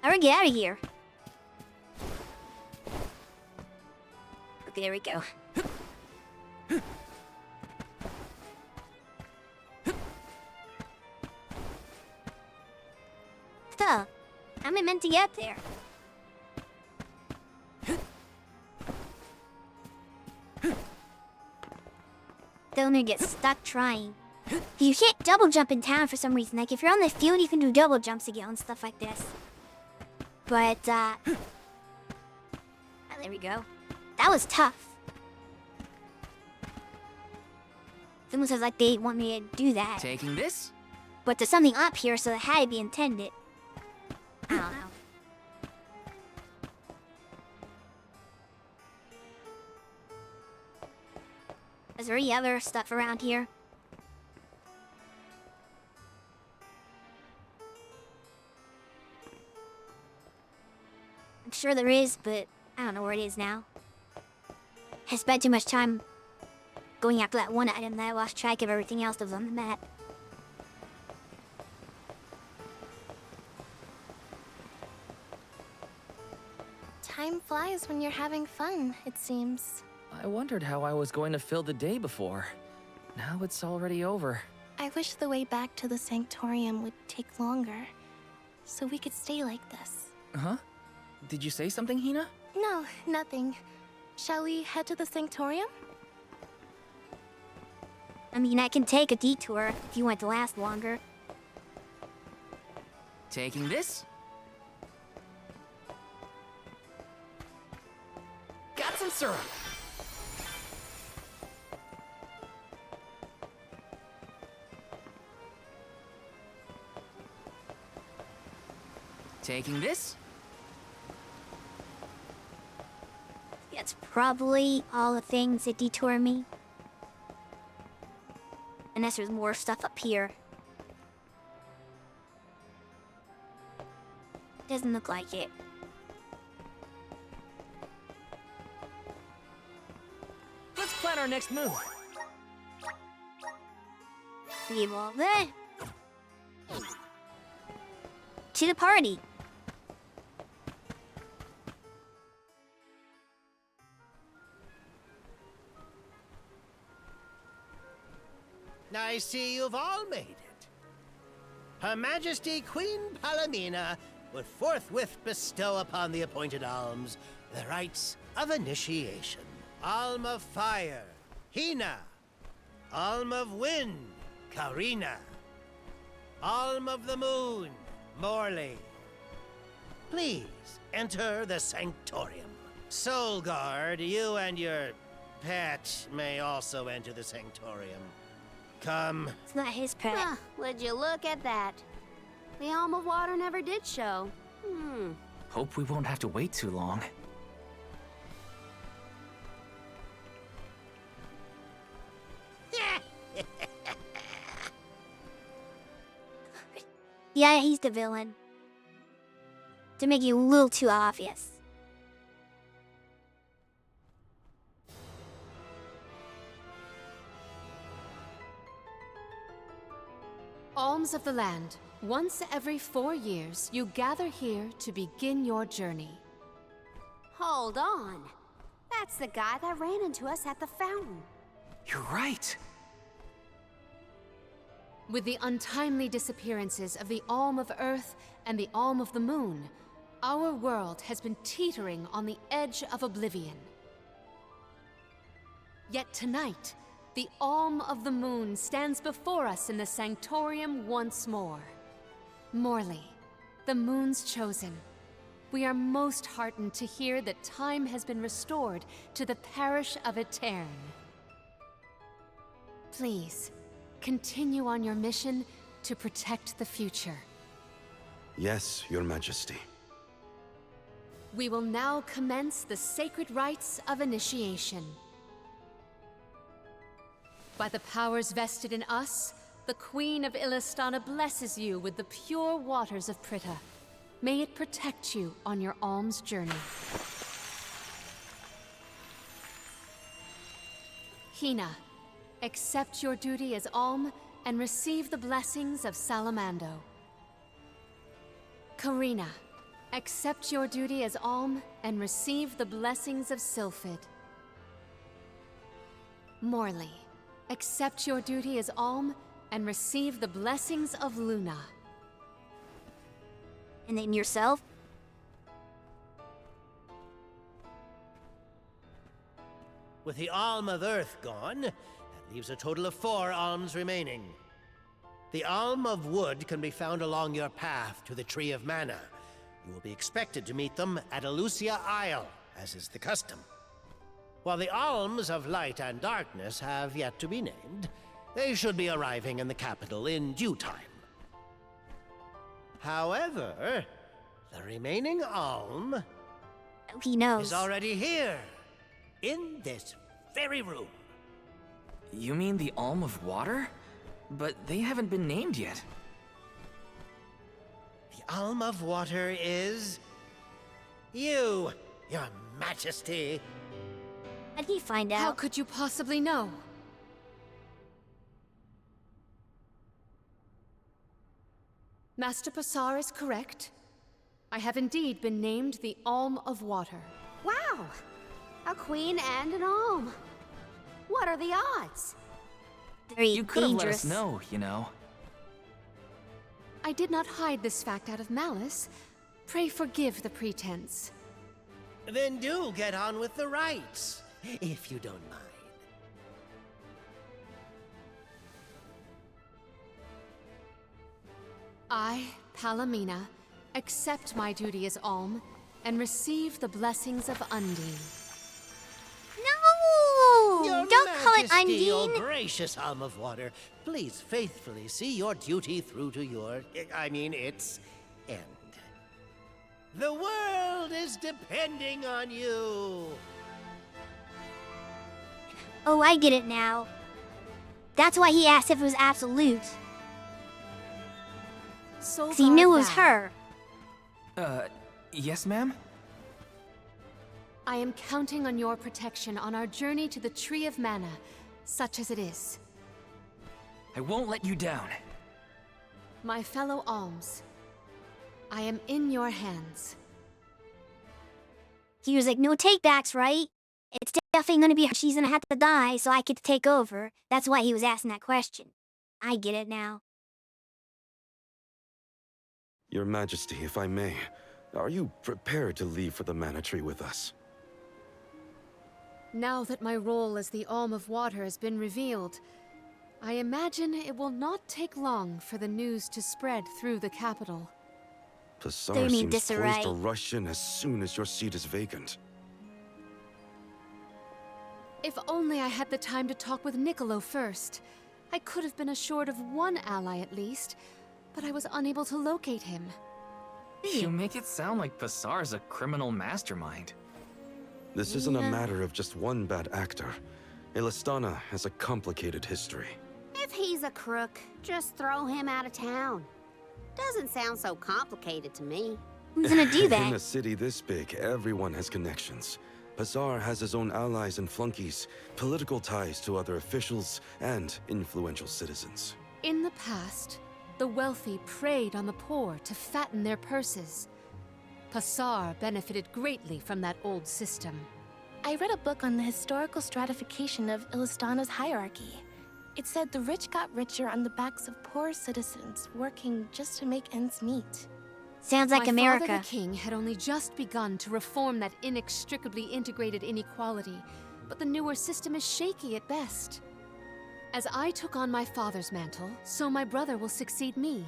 How do we get out of here? Okay, there we go. trying to get there. Don't get stuck trying. You can't double jump in town for some reason. Like, if you're on the field, you can do double jumps again and stuff like this. But, oh, there we go. That was tough. It's almost as like they want me to do that. Taking this? But there's something up here, so it had to be intended. I don't know. Is there any other stuff around here? I'm sure there is, but I don't know where it is now. I spent too much time going after that one item that I lost track of everything else that was on the map. Time flies when you're having fun, it seems. I wondered how I was going to fill the day before. Now it's already over. I wish the way back to the Sanctorium would take longer, so we could stay like this. Huh? Did you say something, Hina? No, nothing. Shall we head to the Sanctorium? I mean, I can take a detour if you want to last longer. Taking this? Got some syrup! Taking this? That's probably all the things that detour me. Unless there's more stuff up here. Doesn't look like it. Let's plan our next move. Leave all that. To the party. I see you've all made it. Her Majesty Queen Palomina would forthwith bestow upon the appointed alms the rites of initiation. Alm of Fire, Hina. Alm of Wind, Karina. Alm of the Moon, Morley. Please, enter the Sanctorium. Soul Guard, you and your pet may also enter the Sanctorium. Come. It's not his pet. Huh, would you look at that? The Alm of Water never did show. Hope we won't have to wait too long. Yeah, he's the villain. To make it a little too obvious. Alms of the land. Once every 4 years, you gather here to begin your journey. Hold on. That's the guy that ran into us at the fountain. You're right. With the untimely disappearances of the Alm of Earth and the Alm of the Moon, our world has been teetering on the edge of oblivion. Yet tonight, the Alm of the Moon stands before us in the Sanctorium once more. Morley, the Moon's chosen. We are most heartened to hear that time has been restored to the parish of Eterne. Please, continue on your mission to protect the future. Yes, Your Majesty. We will now commence the sacred rites of initiation. By the powers vested in us, the Queen of Illistana blesses you with the pure waters of Prita. May it protect you on your alms journey. Hina, accept your duty as alm and receive the blessings of Salamando. Karina, accept your duty as alm and receive the blessings of Sylphid. Morley, accept your duty as alm and receive the blessings of Luna. And then yourself? With the Alm of Earth gone, that leaves a total of 4 alms remaining. The Alm of Wood can be found along your path to the Tree of Mana. You will be expected to meet them at Elusia Isle, as is the custom. While the Alms of Light and Darkness have yet to be named, they should be arriving in the capital in due time. However, the remaining Alm He knows. is already here, in this very room. You mean the Alm of Water? But they haven't been named yet. The Alm of Water is... you, Your Majesty. How did he find out? How could you possibly know? Master Passar is correct. I have indeed been named the Alm of Water. Wow! A queen and an alm. What are the odds? Very You could have let dangerous. us know, you know. I did not hide this fact out of malice. Pray forgive the pretense. Then do get on with the rites, if you don't mind. I, Palomina, accept my duty as Alm and receive the blessings of Undine. No! Your Don't call it Majesty, O Undine! gracious Alm of Water, please faithfully see your duty through to its end. The world is depending on you. Oh, I get it now. That's why he asked if it was absolute. So 'Cause he knew it was her. Yes, ma'am? I am counting on your protection on our journey to the Tree of Mana, such as it is. I won't let you down. My fellow alms, I am in your hands. He was like, no takebacks, right? It's definitely gonna be her. She's gonna have to die, so I get to take over. That's why he was asking that question. I get it now. Your Majesty, if I may, are you prepared to leave for the Mana Tree with us? Now that my role as the Alm of Water has been revealed, I imagine it will not take long for the news to spread through the capital. Passar They mean seems disarray. poised to rush in as soon as your seat is vacant. If only I had the time to talk with Niccolo first. I could have been assured of one ally at least, but I was unable to locate him. You make it sound like Passar's a criminal mastermind. This isn't a matter of just one bad actor. Elistana has a complicated history. If he's a crook, just throw him out of town. Doesn't sound so complicated to me. Who's gonna do In that? a city this big, everyone has connections. Passar has his own allies and flunkies, political ties to other officials, and influential citizens. In the past, the wealthy preyed on the poor to fatten their purses. Passar benefited greatly from that old system. I read a book on the historical stratification of Ilistana's hierarchy. It said the rich got richer on the backs of poor citizens working just to make ends meet. Sounds like My America. father, the king, had only just begun to reform that inextricably integrated inequality, but the newer system is shaky at best. As I took on my father's mantle, so my brother will succeed me.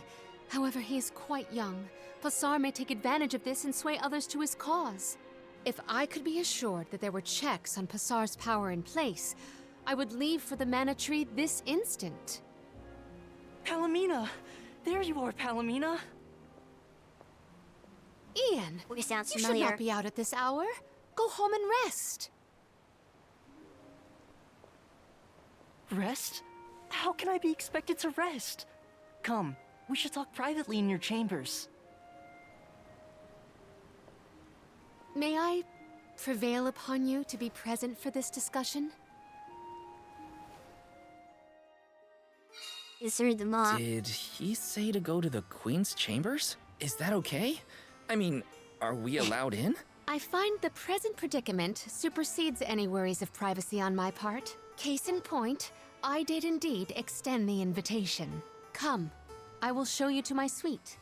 However, he is quite young. Passar may take advantage of this and sway others to his cause. If I could be assured that there were checks on Passar's power in place, I would leave for the Mana Tree this instant. Palomina! There you are, Palomina! Ian, Voice sounds you should familiar. not be out at this hour. Go home and rest. Rest? How can I be expected to rest? Come, we should talk privately in your chambers. May I prevail upon you to be present for this discussion? Insert the mom. Did he say to go to the Queen's chambers? Is that okay? I mean, are we allowed in? I find the present predicament supersedes any worries of privacy on my part. Case in point, I did indeed extend the invitation. Come, I will show you to my suite.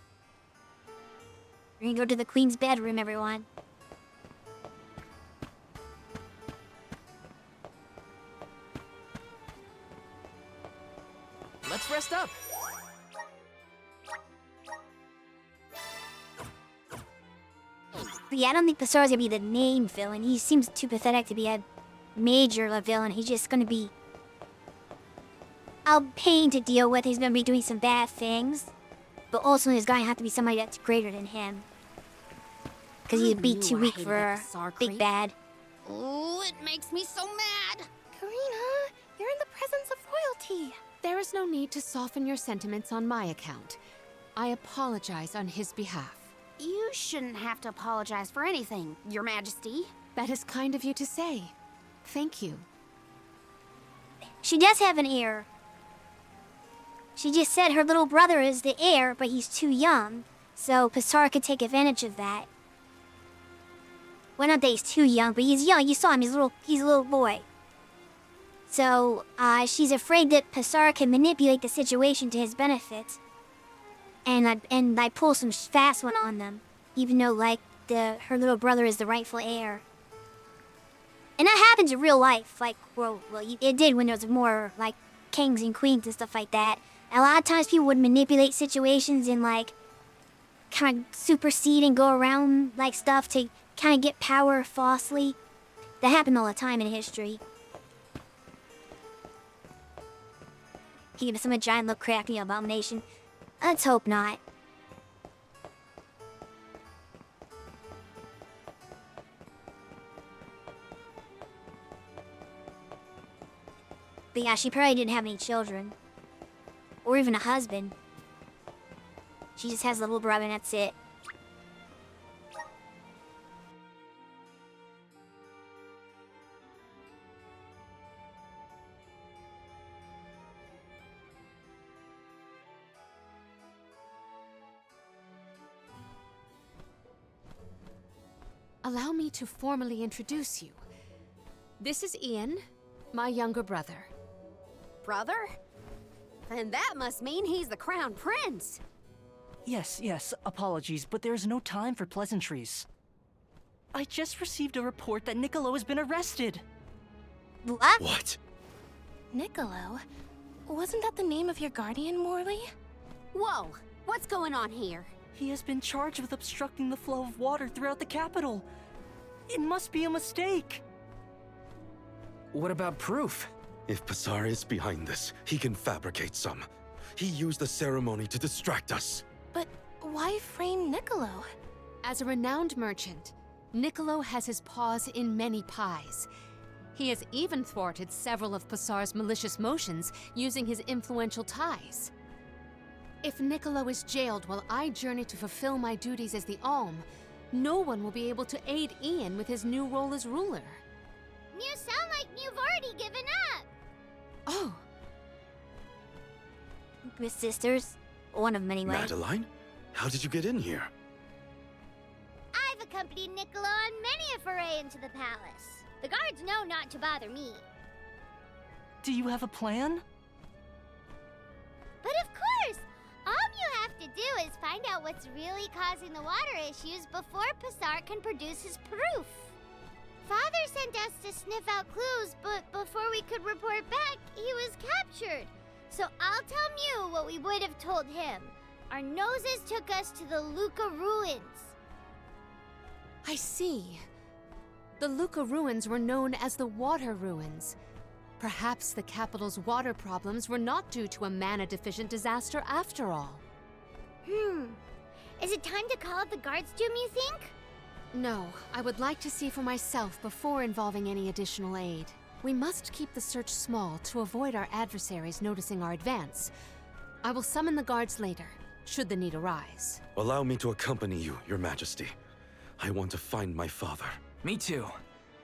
We're gonna go to the Queen's bedroom, everyone. Let's rest up. But yeah, I don't think Pasar's gonna be the main villain. He seems too pathetic to be a major villain. He's just gonna be a pain to deal with. He's gonna be doing some bad things. But also there's gonna have to be somebody that's greater than him. Because he'd be too weak for a big bad. Oh, it makes me so mad. Karina, you're in the presence of royalty. There is no need to soften your sentiments on my account. I apologize on his behalf. You shouldn't have to apologize for anything, Your Majesty. That is kind of you to say. Thank you. She does have an heir. She just said her little brother is the heir, but he's too young. So Pasar could take advantage of that. Well, not that he's too young, but he's young. You saw him, he's a little boy. So, she's afraid that Pasar can manipulate the situation to his benefit. And I pull some fast one on them. Even though, like, her little brother is the rightful heir. And that happens in real life. Like, well, it did when there was more, like, kings and queens and stuff like that. A lot of times people would manipulate situations and, like, kind of supersede and go around, like, stuff to kind of get power falsely. That happened all the time in history. He gives him a giant look, cracking abomination. Let's hope not. But yeah, she probably didn't have any children. Or even a husband. She just has a little brother and that's it. Allow me to formally introduce you. This is Ian, my younger brother. Brother? Then that must mean he's the crown prince. Yes, apologies, but there's no time for pleasantries. I just received a report that Niccolo has been arrested. What? What? Niccolo? Wasn't that the name of your guardian, Morley? Whoa, what's going on here? He has been charged with obstructing the flow of water throughout the capital. It must be a mistake. What about proof? If Pasar is behind this, he can fabricate some. He used the ceremony to distract us. But why frame Niccolo? As a renowned merchant, Niccolo has his paws in many pies. He has even thwarted several of Pasar's malicious motions using his influential ties. If Niccolo is jailed while I journey to fulfill my duties as the Alm, no one will be able to aid Ian with his new role as ruler. You sound like you've already given up. Oh. Miss Sisters. One of them anyway. Madeline? How did you get in here? I've accompanied Niccolo on many a foray into the palace. The guards know not to bother me. Do you have a plan? But of course! All you have to do is find out what's really causing the water issues before Pasar can produce his proof. Father sent us to sniff out clues, but before we could report back, he was captured. So I'll tell Mew what we would have told him. Our noses took us to the Luca ruins. I see. The Luca ruins were known as the Water Ruins. Perhaps the capital's water problems were not due to a mana-deficient disaster after all. Is it time to call up the guards, Doom, you think? No, I would like to see for myself before involving any additional aid. We must keep the search small to avoid our adversaries noticing our advance. I will summon the guards later, should the need arise. Allow me to accompany you, Your Majesty. I want to find my father. Me too.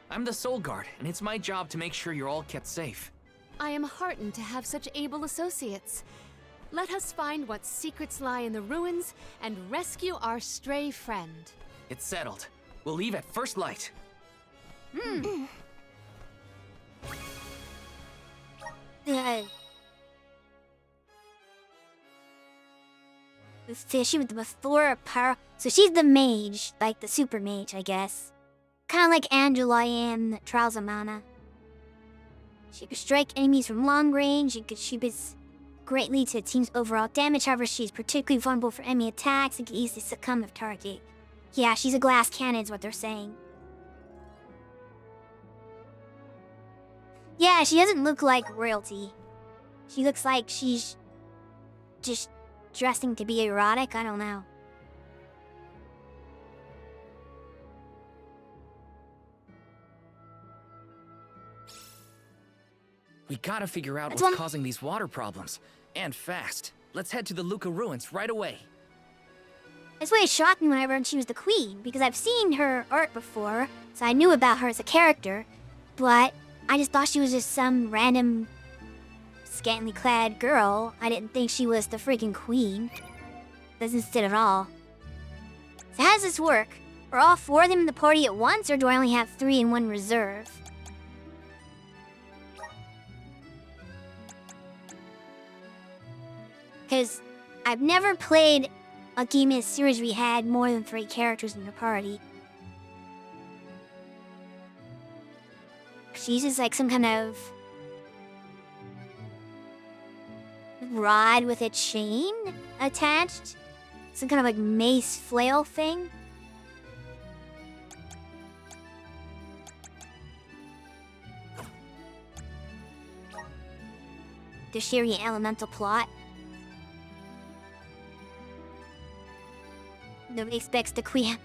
I'm the Soul Guard, and it's my job to make sure you're all kept safe. I am heartened to have such able associates. Let us find what secrets lie in the ruins and rescue our stray friend. It's settled. We'll leave at first light. She with the plethora of power. So she's the mage, like the super mage, I guess. Kind of like Angela in Trials of Mana. She could strike enemies from long range. She was greatly to the team's overall damage. However, she's particularly vulnerable for enemy attacks and can easily succumb if target. Yeah, she's a glass cannon is what they're saying. Yeah, she doesn't look like royalty. She looks like she's just dressing to be erotic. I don't know. We gotta figure out That's what's one- causing these water problems. And fast. Let's head to the Luca ruins right away. It's really shocking when I learned she was the queen, because I've seen her art before, so I knew about her as a character, but I just thought she was just some random scantily clad girl. I didn't think she was the freaking queen. Doesn't fit at all. So how does this work? Are all 4 of them in the party at once, or do I only have 3 and 1 reserve? Because I've never played a game in a series we had more than 3 characters in the party. She uses like some kind of rod with a chain attached. Some kind of like mace flail thing. The Shiri elemental plot. Nobody expects the queen.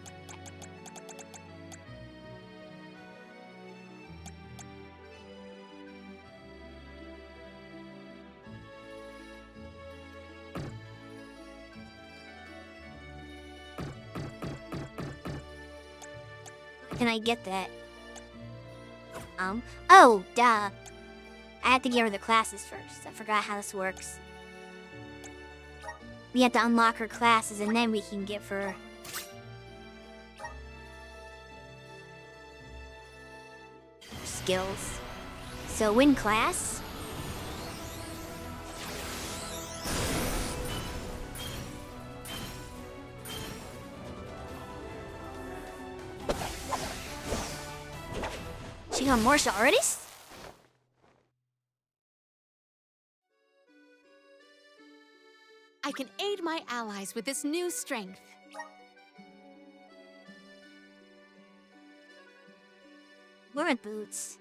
Can I get that? Oh, duh. I have to get her the classes first. I forgot how this works. We have to unlock her classes and then we can give her... skills. So win class. She got martial artist? I can aid my allies with this new strength. Wearing boots.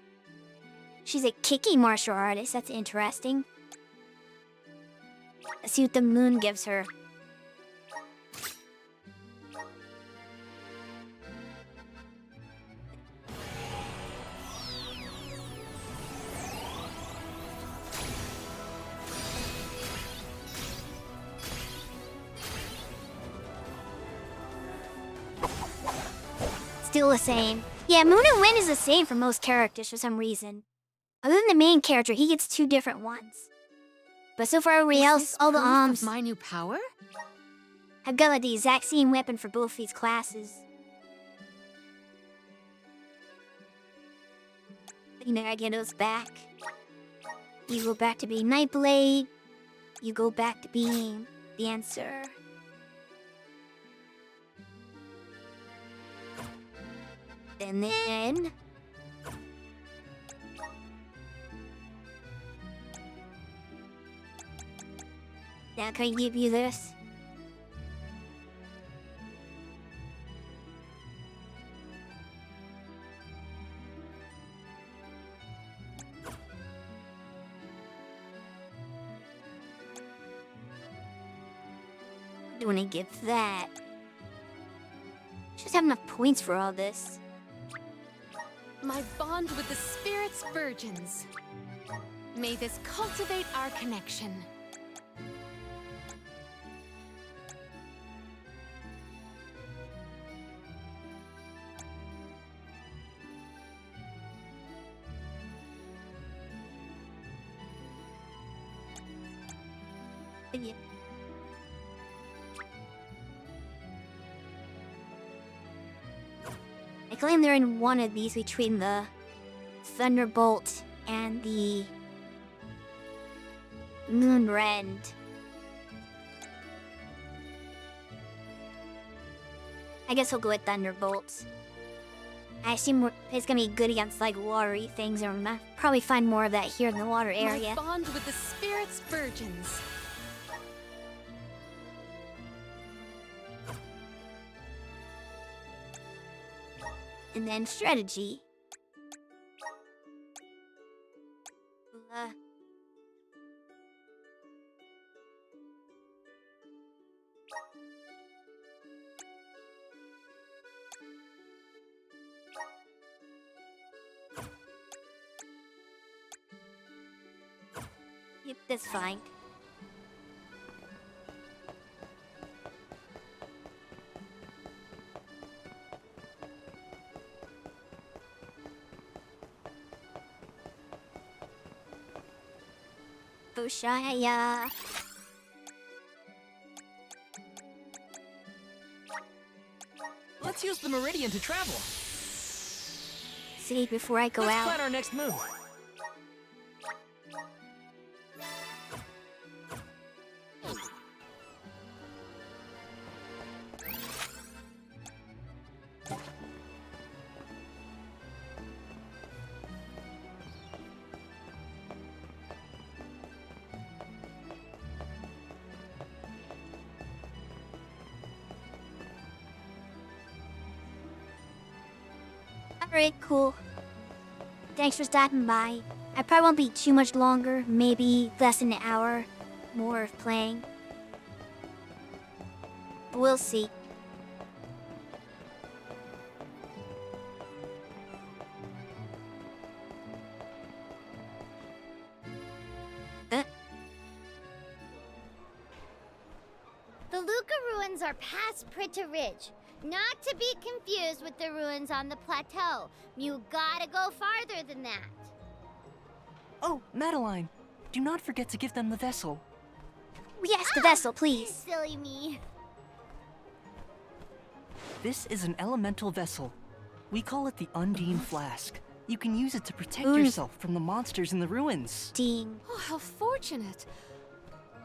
She's a kicky martial artist. That's interesting. Let's see what the moon gives her. Still the same. Yeah, Moon and Wind is the same for most characters for some reason. Other than the main character, he gets 2 different ones. But so far, everybody else, all the Proof of my new power? have got like the exact same weapon for both these classes. You know, I get those back. You go back to being Nightblade. You go back to being Dancer. And then... now can I give you this? I want to give that. Just have enough points for all this. My bond with the spirit's virgins. May this cultivate our connection. Yeah. I claim they're in one of these between the Thunderbolt and the Moonrend. I guess we'll go with Thunderbolt. I assume it's gonna be good against like watery things, and we'll probably find more of that here in the water area. My bond with the spirits virgins. And then strategy. Yep, that's fine. Bushaya. Let's use the Meridian to travel. See, before I go Let's out. plan our next move. Alright, cool. Thanks for stopping by. I probably won't be too much longer, maybe less than an hour more of playing. But we'll see. The Luca ruins are past Prita Ridge. Not to be confused with the ruins on the plateau. You gotta go farther than that. Oh, Madeline, do not forget to give them the vessel. Yes, the vessel, please. Silly me. This is an elemental vessel. We call it the Undine Flask. You can use it to protect Ooh. yourself from the monsters in the ruins. Ding. Oh, how fortunate.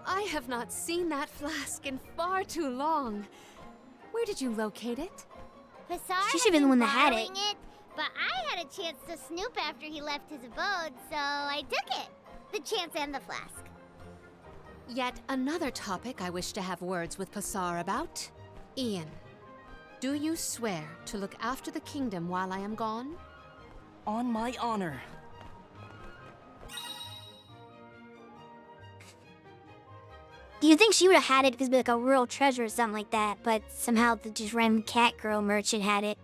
I have not seen that flask in far too long. Where did you locate it? Passar She had should be the been one that had borrowing it, but I had a chance to snoop after he left his abode, so I took it. The chance and the flask. Yet another topic I wish to have words with Passar about. Ian, do you swear to look after the kingdom while I am gone? On my honor. Do you think she would have had it because it'd be like a royal treasure or something like that, but somehow the just random cat girl merchant had it?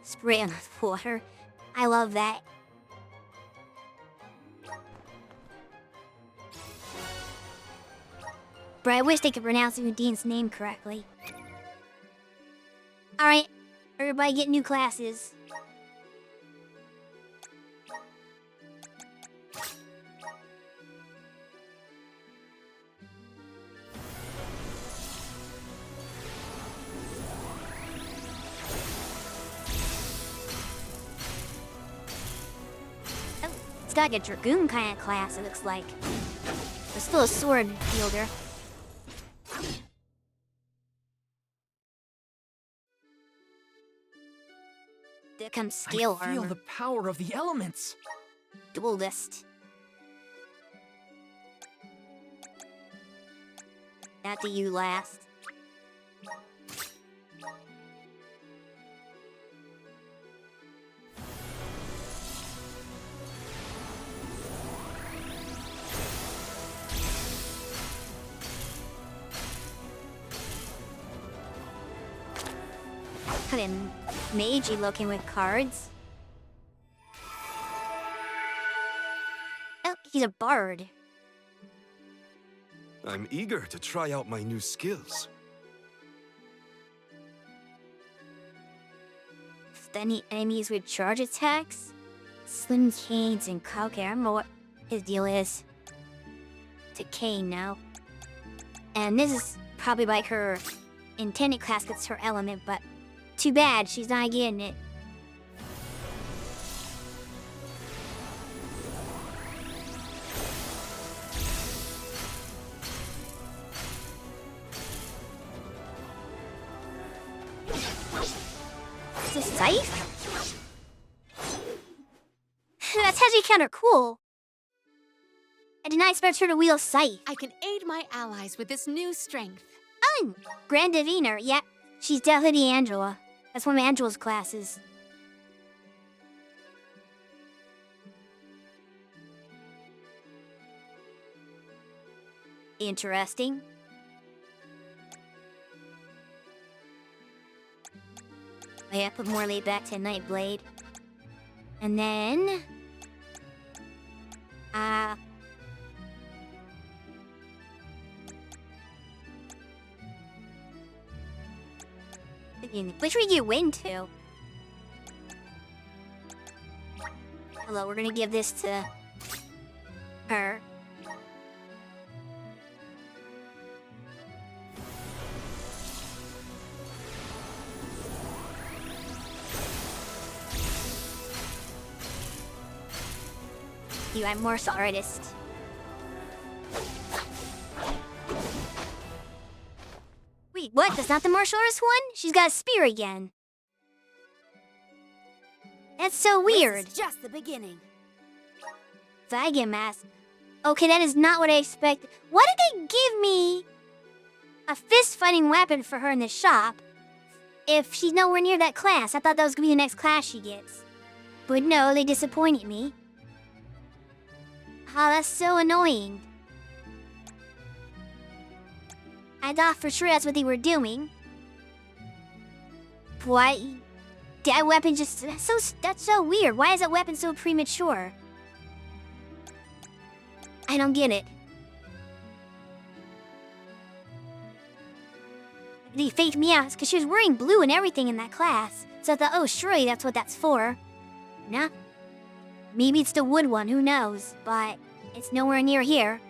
Spray on the water. I love that. But I wish they could pronounce Udine's name correctly. Alright, everybody get new classes. Oh, it's got like a Dragoon kind of class, it looks like. But still a sword wielder. There comes scale I feel armor. the power of the elements. Duelist. That to you last. Kind of magey looking with cards. Oh, he's a bard. I'm eager to try out my new skills. If any enemies with charge attacks, Slim Canes and Kauke. I don't know what his deal is. To Kane now. And this is probably like her intended class gets her element, but too bad she's not getting it. It's a scythe? That's actually kind of cool. I did not expect her to wield scythe. I can aid my allies with this new strength. Oh, Grand Diviner. Yep, she's definitely Angela. That's one of Angela's classes. Interesting. Oh yeah, put more laid back to Nightblade. And then... Which we get wind to? Hello, we're gonna give this to her. You, I'm martial artist. Wait, what? That's not the martial artist one? She's got a spear again. That's so weird. This is just the beginning. Dragon mask. Okay, that is not what I expected. Why did they give me a fist-fighting weapon for her in the shop if she's nowhere near that class? I thought that was gonna be the next class she gets. But no, they disappointed me. Oh, that's so annoying. I thought for sure that's what they were doing. Why? That weapon just... That's so weird. Why is that weapon so premature? I don't get it. They faked me out because she was wearing blue and everything in that class. So I thought, oh, surely that's what that's for. Nah. Maybe it's the wood one, who knows? But it's nowhere near here.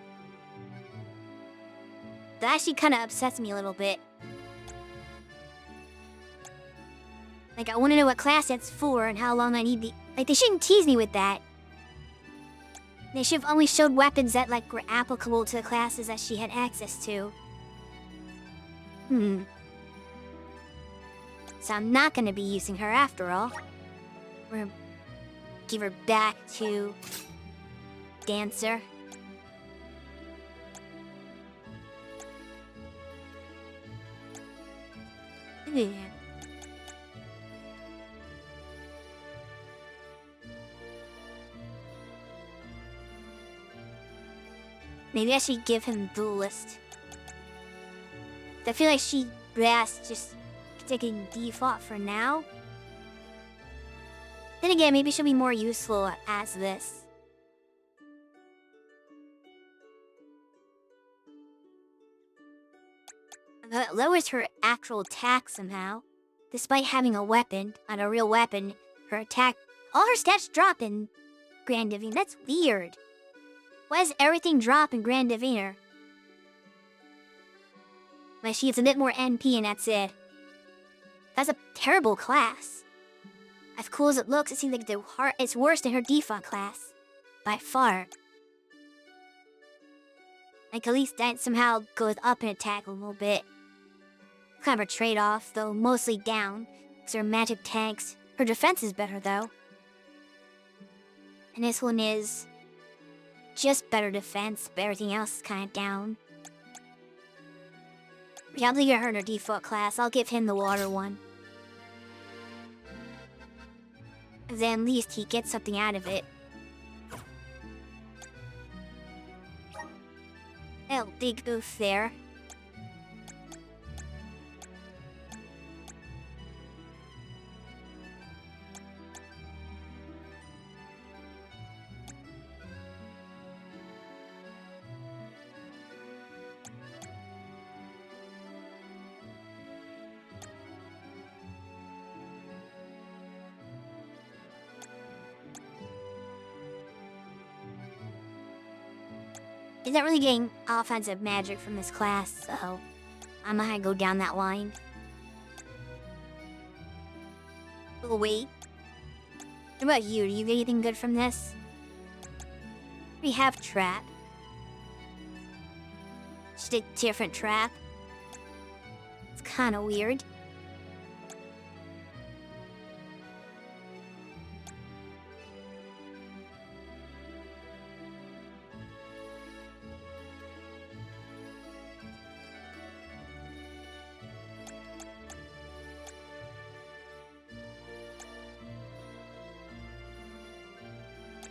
That actually kind of upsets me a little bit. Like, I want to know what class that's for and how long I need the... Like, they shouldn't tease me with that. They should have only showed weapons that, like, were applicable to the classes that she had access to. So I'm not going to be using her after all. We're going to give her back to... Dancer. Yeah. Maybe I should give him Duelist. I feel like she best just taking default for now. Then again, maybe she'll be more useful as this. That lowers her actual attack somehow. Despite having a weapon, on a real weapon, her attack... All her stats drop in Grand Divine. That's weird. Why does everything drop in Grand Diviner? Like, she gets a bit more NP and that's it. That's a terrible class. As cool as it looks, it seems like it's worse than her default class. By far. Like, at least that somehow goes up in attack a little bit. Kind of a trade-off, though mostly down. Because her magic tanks. Her defense is better, though. And this one is... just better defense, but everything else is kind of down. Yeah, I'll give her in her default class. I'll give him the water one. Then at least he gets something out of it. Oh, big oof there. He's not really getting offensive magic from this class, so I'm gonna go down that line. Oh, wait. What about you? Do you get anything good from this? We have trap. Just a different trap. It's kind of weird.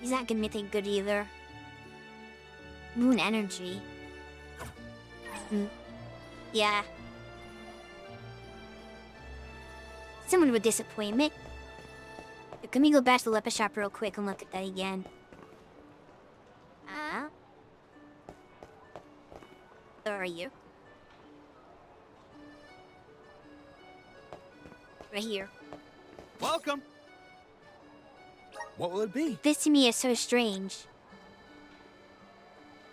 He's not giving me anything good either. Moon energy. Yeah. Someone would disappoint me. Can we go back to the leper shop real quick and look at that again? Where are you? Right here. Welcome. What will it be? This to me is so strange.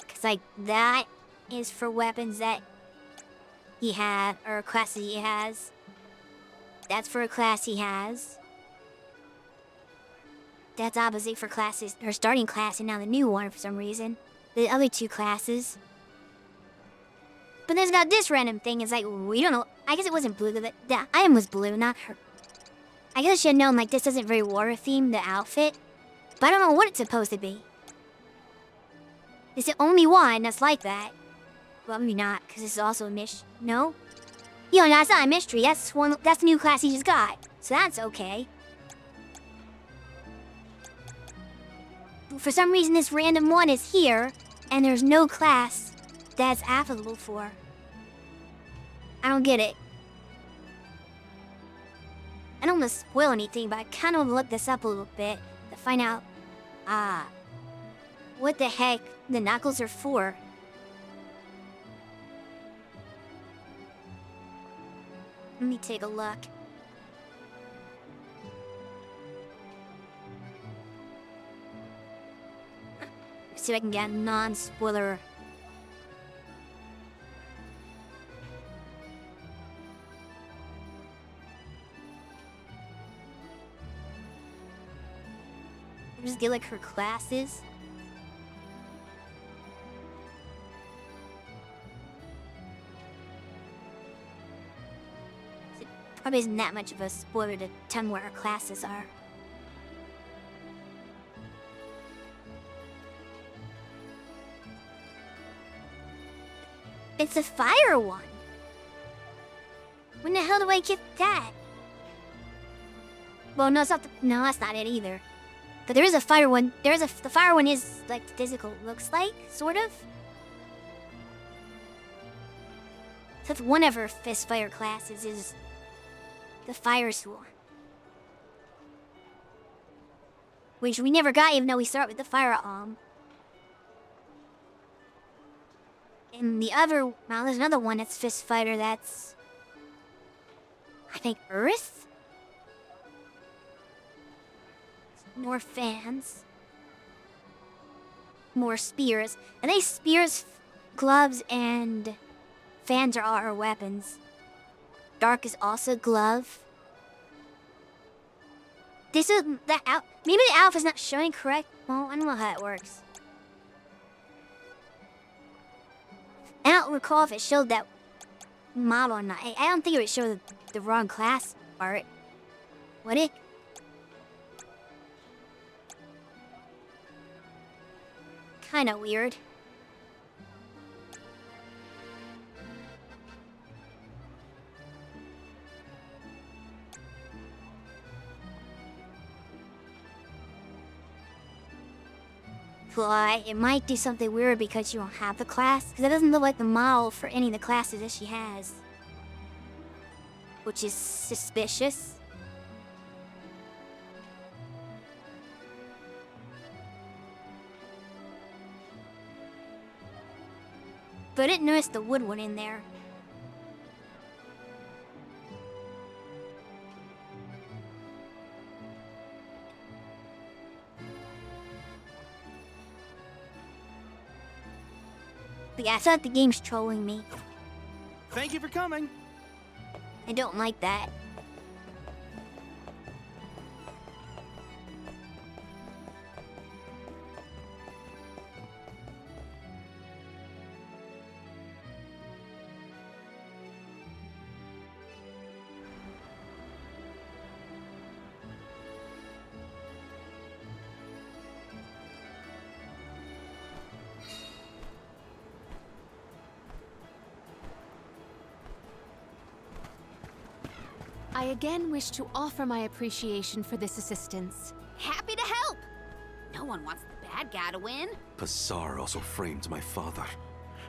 Cause like that is for weapons that he had, or classes he has. That's for a class he has. That's obviously for classes, her starting class and now the new one for some reason. The other two classes. But there's got this random thing, it's like, we don't know. I guess it wasn't blue, the item was blue, not her. I guess I should have known, like, this isn't very water themed, the outfit. But I don't know what it's supposed to be. It's the only one that's like that. Well, maybe not, because this is also a no? Yo, that's not a mystery, that's the new class he just got. So that's okay. For some reason, this random one is here, and there's no class that's applicable for. I don't get it. I don't want to spoil anything, but I kind of want to look this up a little bit to find out, what the heck the knuckles are for. Let me take a look. See if I can get a non-spoiler. Just get like her classes. It probably isn't that much of a spoiler to tell me where her classes are. It's a fire one. When the hell do I get that? Well, no, it's not. No, that's not it either. But there is a fire one. The fire one is like physical. Looks like, sort of. So one of her fist fire classes is the fire sworn, which we never got, even though we start with the firearm. And the other, well, there's another one that's fist fighter. That's, I think, Earth. More fans. More spears. And they spears, gloves, and fans are all our weapons. Dark is also glove. This is the maybe the alpha's not showing correct. Well, I don't know how it works. I don't recall if it showed that model or not. I don't think it would show the wrong class art. Would it? Kinda weird. Well, it might do something weird because you don't have the class. Because it doesn't look like the model for any of the classes that she has. Which is suspicious. But I didn't notice the wood one in there. But yeah, I thought the game's trolling me. Thank you for coming. I don't like that. I again wish to offer my appreciation for this assistance. Happy to help. No one wants the bad guy to win. Pasar also framed my father.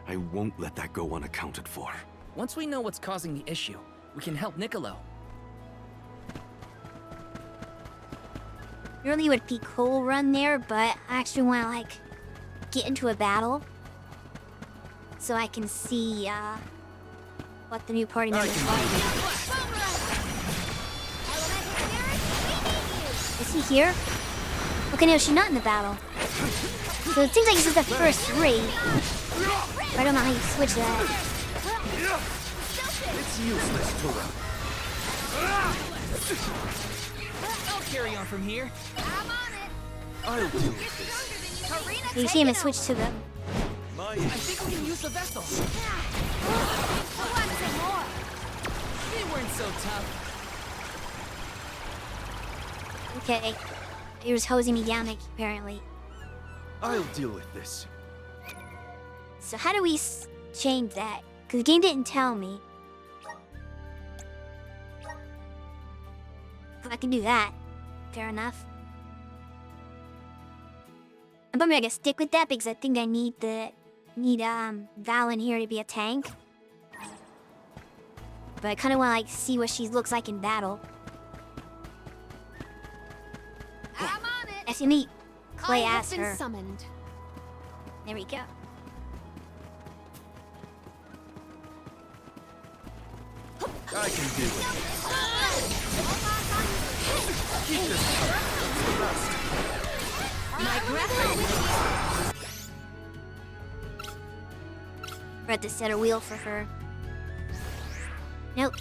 I won't let that go unaccounted for. Once we know what's causing the issue, we can help Niccolo. Really would be cool run there, but I actually want to like get into a battle so I can see what the new party members are. Is he here? Okay, no, she's not in the battle. So it seems like this is the first three. But I don't know how you switch that. It's useless to run. I'll carry on from here. I'm on it. I'll deal with this. You see him switch to them. I think we can use the vessel. They weren't so tough. Okay. He was hosing me down, apparently. I'll deal with this. So how do we change that? Because the game didn't tell me. If I can do that, fair enough. I'm probably gonna stick with that because I think I need Val in here to be a tank. But I kind of want to like see what she looks like in battle. I'm on it. Actually, me play I as have been her. summoned. There we go. I can deal with this. Keep this We're at the center wheel for her. Nope.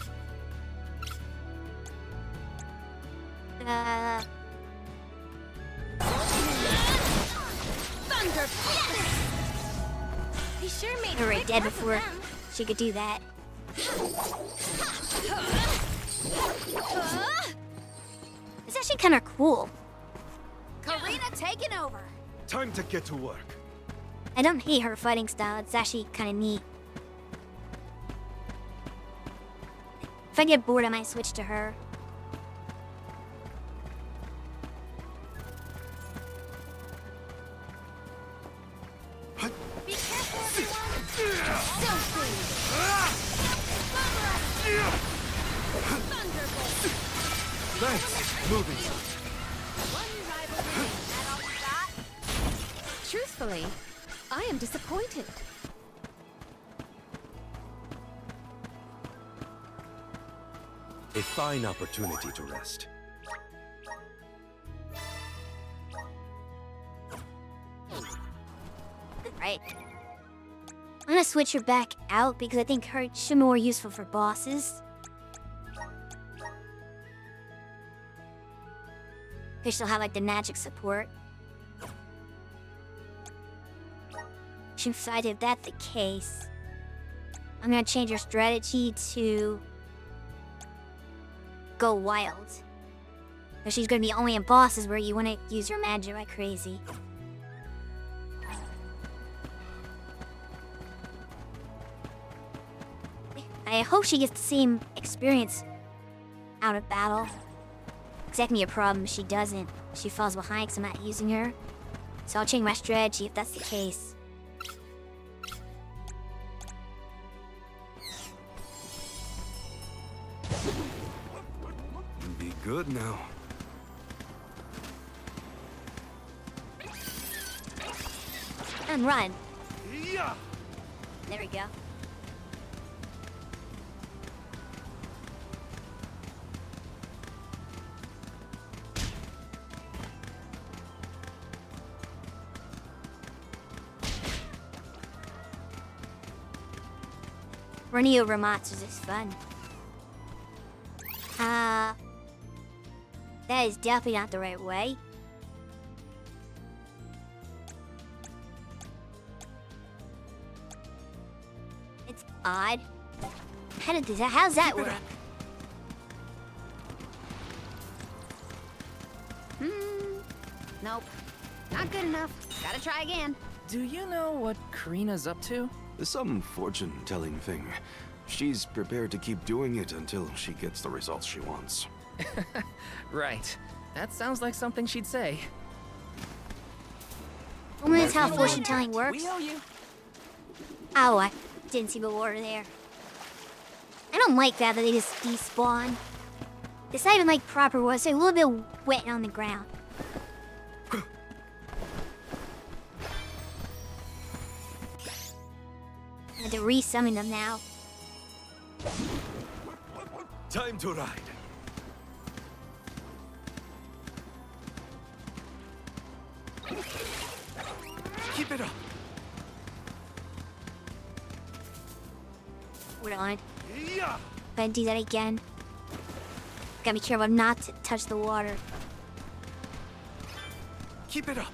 He sure made Already quick dead work of before them. she could do that. It's actually kind of cool. Karina taking over. Time to get to work. I don't hate her fighting style. It's actually kind of neat. If I get bored, I might switch to her. Be careful, everyone. Thanks. Moving. Truthfully, I am disappointed. A fine opportunity to rest. Right. I'm gonna switch her back out because I think her should be more useful for bosses. Because she'll have like the magic support. She decided if that's the case, I'm gonna change her strategy to go wild. Because she's gonna be only in bosses where you wanna use your magic like crazy. I hope she gets the same experience out of battle. Because that can be a problem if she doesn't. She falls behind because I'm not using her. So I'll change my strategy if that's the case. Be good now. And run. There we go. Running over monsters is fun. That is definitely not the right way. It's odd. How's that work? Nope. Not good enough. Gotta try again. Do you know what Karina's up to? Some fortune-telling thing. She's prepared to keep doing it until she gets the results she wants. Right. That sounds like something she'd say. Well, that's how fortune telling works. We owe you. Oh, I didn't see the water there. I don't like that they just despawn. It's not even like proper water, so a little bit wet on the ground. I had to re-summon them now. Time to ride. Keep it up. Hold on. If I do that again, gotta be careful not to touch the water. Keep it up.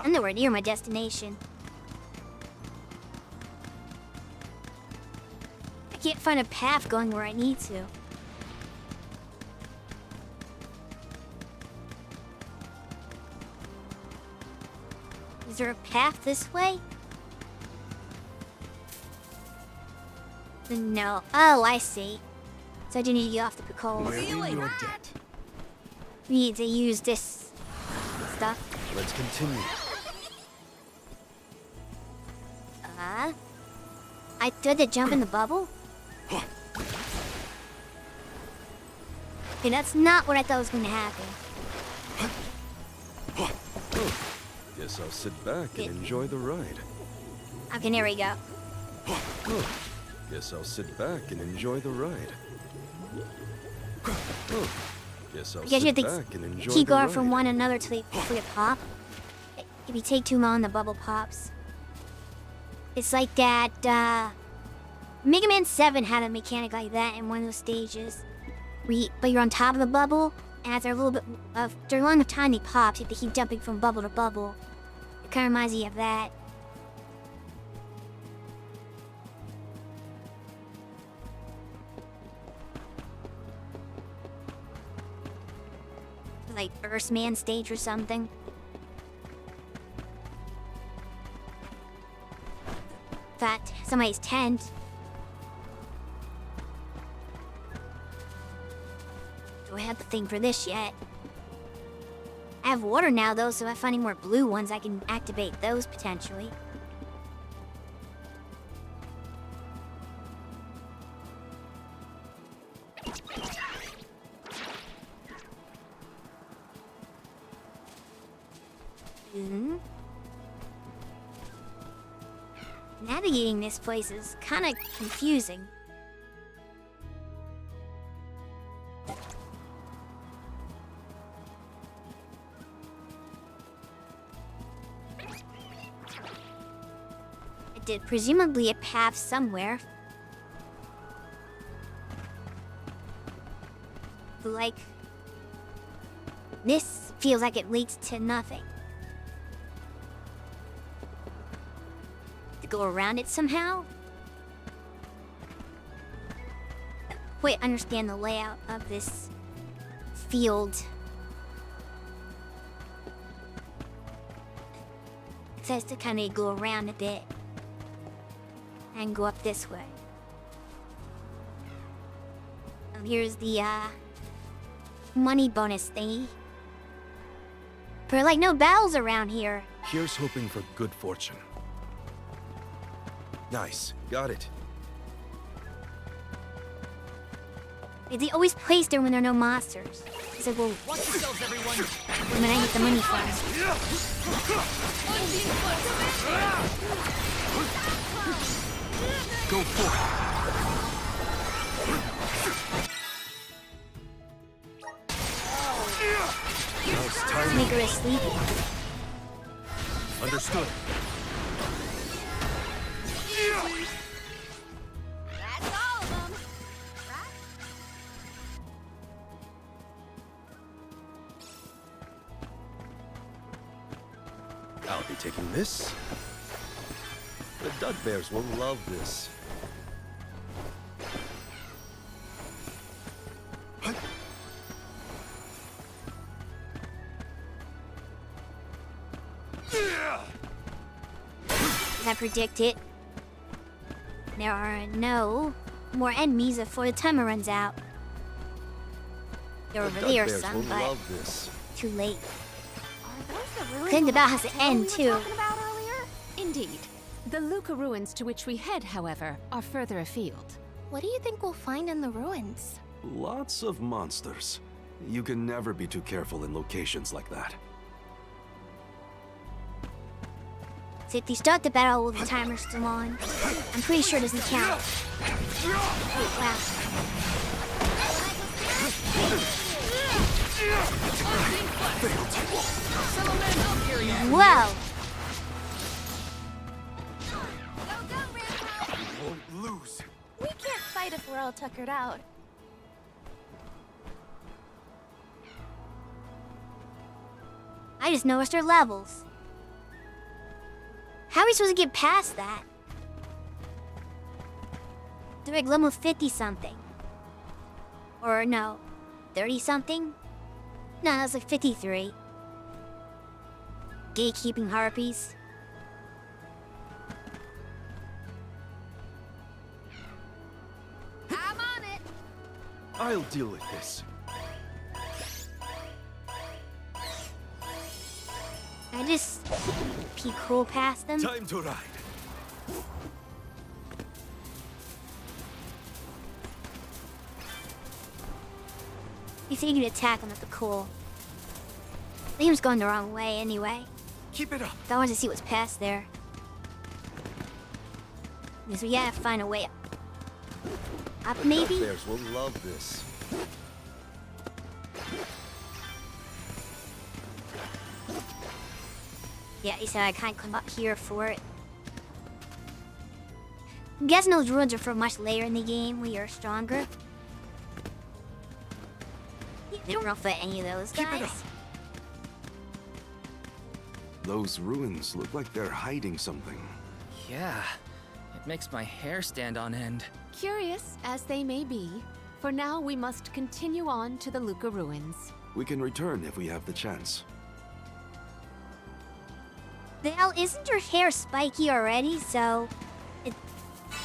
I'm nowhere near my destination. I can't find a path going where I need to. Is there a path this way? No. Oh, I see. So I do need to get off the coals. We're in your debt. We need to use this stuff. Let's continue. I did the jump in the bubble? Okay, that's not what I thought was going to happen. Guess I'll sit back and enjoy the ride. Okay, there we go. Guess I'll sit back and enjoy the ride. Guess I'll Because you sit have back and enjoy to keep the going ride. from one another till they pop. If you take too long, the bubble pops. It's like that, Mega Man 7 had a mechanic like that in one of those stages. But you're on top of the bubble, and after a little bit of, after a long enough time, they pop. So you have to keep jumping from bubble to bubble. It kind of reminds me of that. Like Earthman stage or something. That somebody's tent. Do I have the thing for this yet? I have water now though, so if I find any more blue ones, I can activate those potentially. Navigating this place is kind of confusing. I did presumably a path somewhere. But like, this feels like it leads to nothing. Go around it somehow? Wait, understand the layout of this field. It says to kind of go around a bit and go up this way. Here's the money bonus thingy. But like no bells around here. Here's hoping for good fortune. Nice. Got it. They always place there when there are no monsters. It's like, well, Watch yourselves, everyone. when I get the money from. Go for it. Nice timing. Make her asleep. Understood. That's all of them. I'll be taking this. The Dud Bears will love this. As I predicted, there are no more enemies before the timer runs out. They're The over there, Duckbears son, will but love this. too late. Are those the ruins Couldn't of about the has to hotel end, we were too. talking about earlier? Indeed. The Luca ruins to which we head, however, are further afield. What do you think we'll find in the ruins? Lots of monsters. You can never be too careful in locations like that. See, if they start the battle while the timer's still on, I'm pretty sure it doesn't count. Oh, wow. Whoa! You won't lose. We can't fight if we're all tuckered out. I just noticed their levels. How are we supposed to get past that? They're like level 50 something. Or no, 30 something? No, that was like 53. Gatekeeping harpies. I'm on it. I'll deal with this. I just peek cool past them. Time to ride. You think you can attack them with the cool. The game's going the wrong way anyway. Keep it up. I want to see what's past there. Because we gotta find a way up. Up maybe? Bears will love this. Yeah, he said I can't come up here for it. I'm guessing those ruins are for much later in the game when you're stronger. They don't fit any of those guys. Those ruins look like they're hiding something. Yeah, it makes my hair stand on end. Curious as they may be, for now we must continue on to the Luca ruins. We can return if we have the chance. Val, isn't your hair spiky already? So it's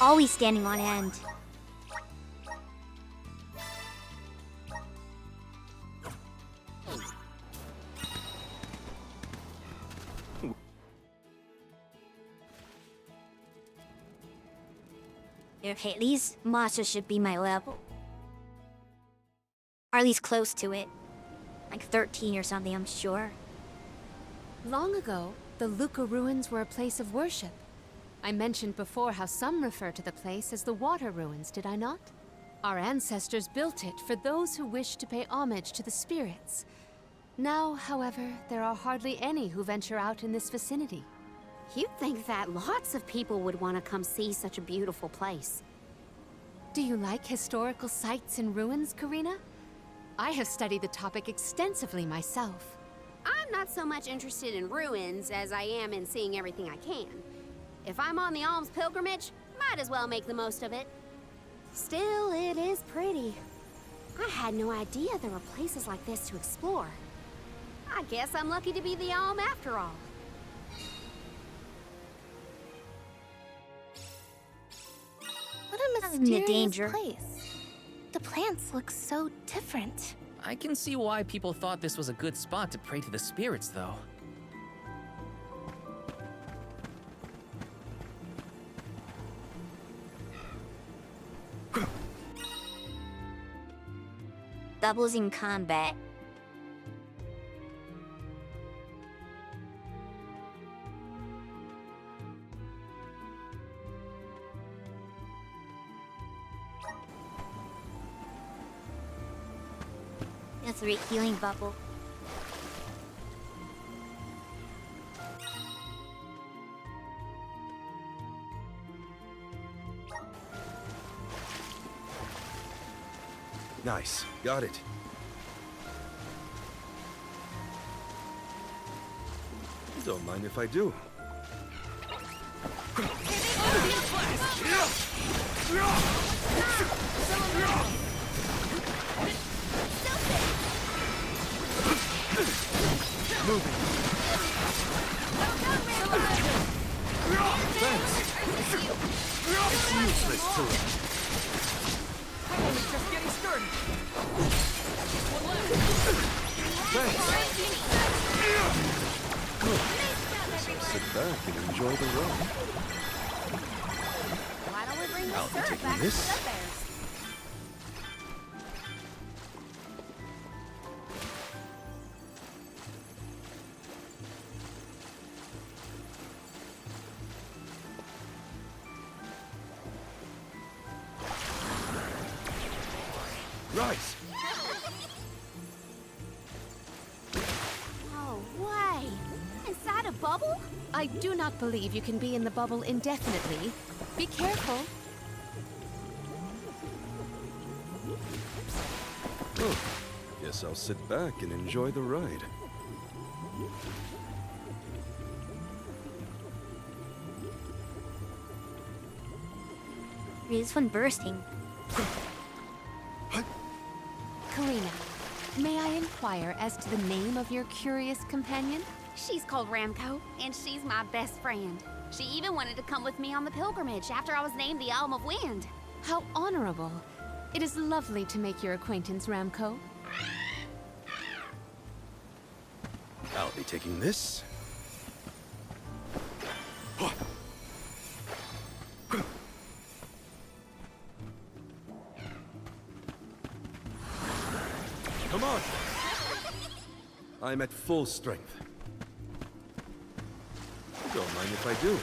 always standing on end. Okay, these monsters should be my level. Or at least close to it. Like 13 or something, I'm sure. Long ago, the Luca ruins were a place of worship. I mentioned before how some refer to the place as the Water Ruins, did I not? Our ancestors built it for those who wished to pay homage to the spirits. Now, however, there are hardly any who venture out in this vicinity. You'd think that lots of people would want to come see such a beautiful place. Do you like historical sites and ruins, Karina? I have studied the topic extensively myself. I'm not so much interested in ruins as I am in seeing everything I can. If I'm on the alms pilgrimage, might as well make the most of it. Still, it is pretty. I had no idea there were places like this to explore. I guess I'm lucky to be the alm after all. What a Not in the mysterious danger. place. The plants look so different. I can see why people thought this was a good spot to pray to the spirits, though. Doubles in combat. That's a healing bubble. Nice. Got it. Don't mind if I do. Moving. Thanks. It's useless to I'm only just getting started. One left. So sit back and enjoy the ride. Why don't we bring the I'll be syrup taking back this. to the bears? Rise! No way! Inside a bubble? I do not believe you can be in the bubble indefinitely. Be careful. Oh, guess I'll sit back and enjoy the ride. This one bursting. Karina, may I inquire as to the name of your curious companion? She's called Ramco, and she's my best friend. She even wanted to come with me on the pilgrimage after I was named the Elm of Wind. How honorable. It is lovely to make your acquaintance, Ramco. I'll be taking this. Come on! I'm at full strength. Don't mind if I do.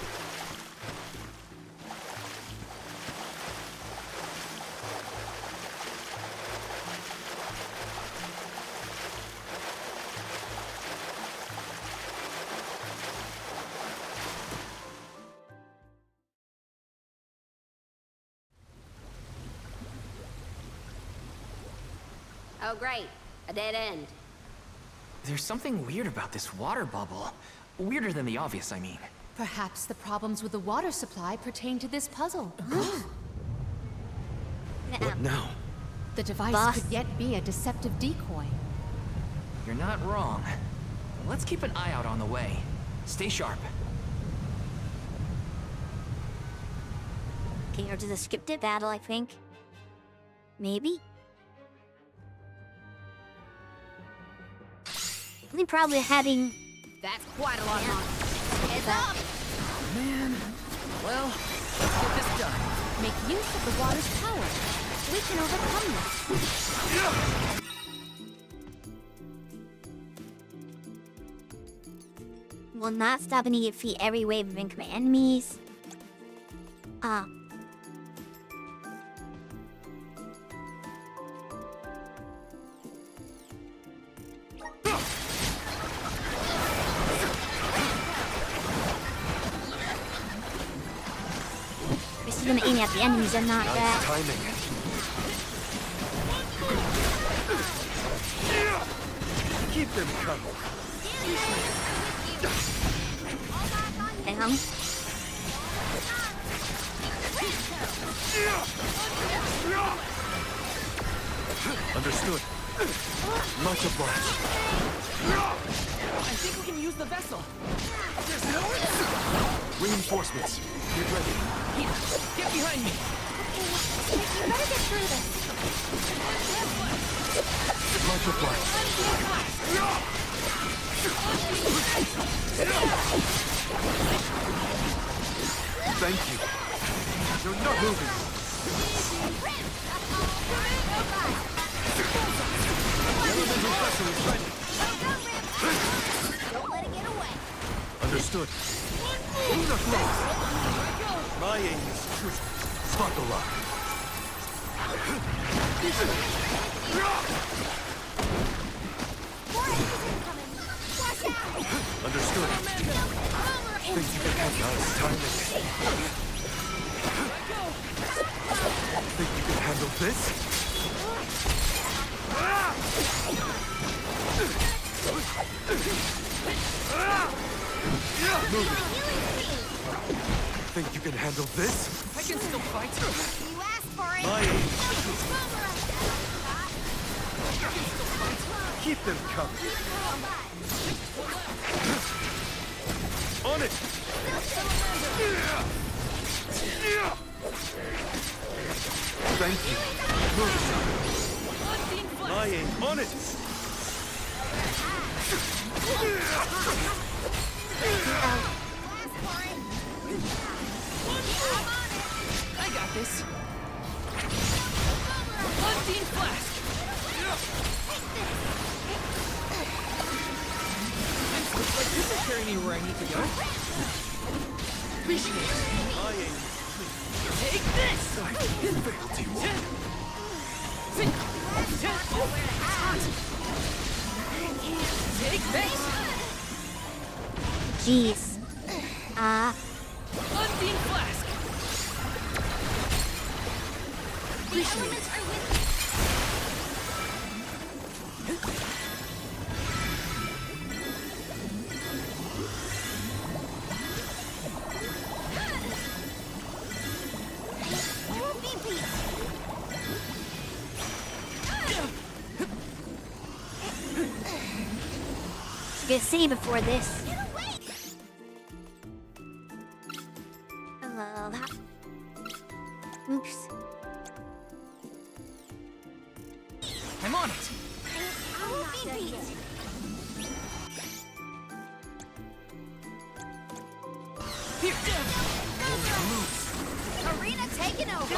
Oh, great. A dead end. There's something weird about this water bubble. Weirder than the obvious, I mean. Perhaps the problems with the water supply pertain to this puzzle. What now? The device Boss. could yet be a deceptive decoy. You're not wrong. Let's keep an eye out on the way. Stay sharp. Okay, or to the scripted battle, I think. Maybe? They're probably having... That's quite a lot of monsters. Heads up! Man. Well, let's get this done. Make use of the water's power. We can overcome this. Will not stop any defeat every wave of incoming enemies. This is gonna aim at the enemies and not that. Timing. Keep them coming. Damn. Understood. Much obliged. I think we can use the vessel. Reinforcements. Get ready. Here, get behind me. You better get through this. Much obliged. Thank you. You're not moving. The elemental vessel is ready. Don't let it get away. Understood. Una close. My aim is true. Sparkle lock. More enemies incoming. Watch out! Understood. Think you can handle nice timing. Think you can handle this? Think you can handle this? I can still fight. You asked for it. My aim. Keep them coming. On it! Thank you. My aim. On it! I got this. Unseen flask. Looks like this will carry me where I need to go. Appreciate it. Take this! Take this! Jeez. Unseen flask. Appreciate it. Get see before this. Oops. I'm on it. Here. Arena taken over.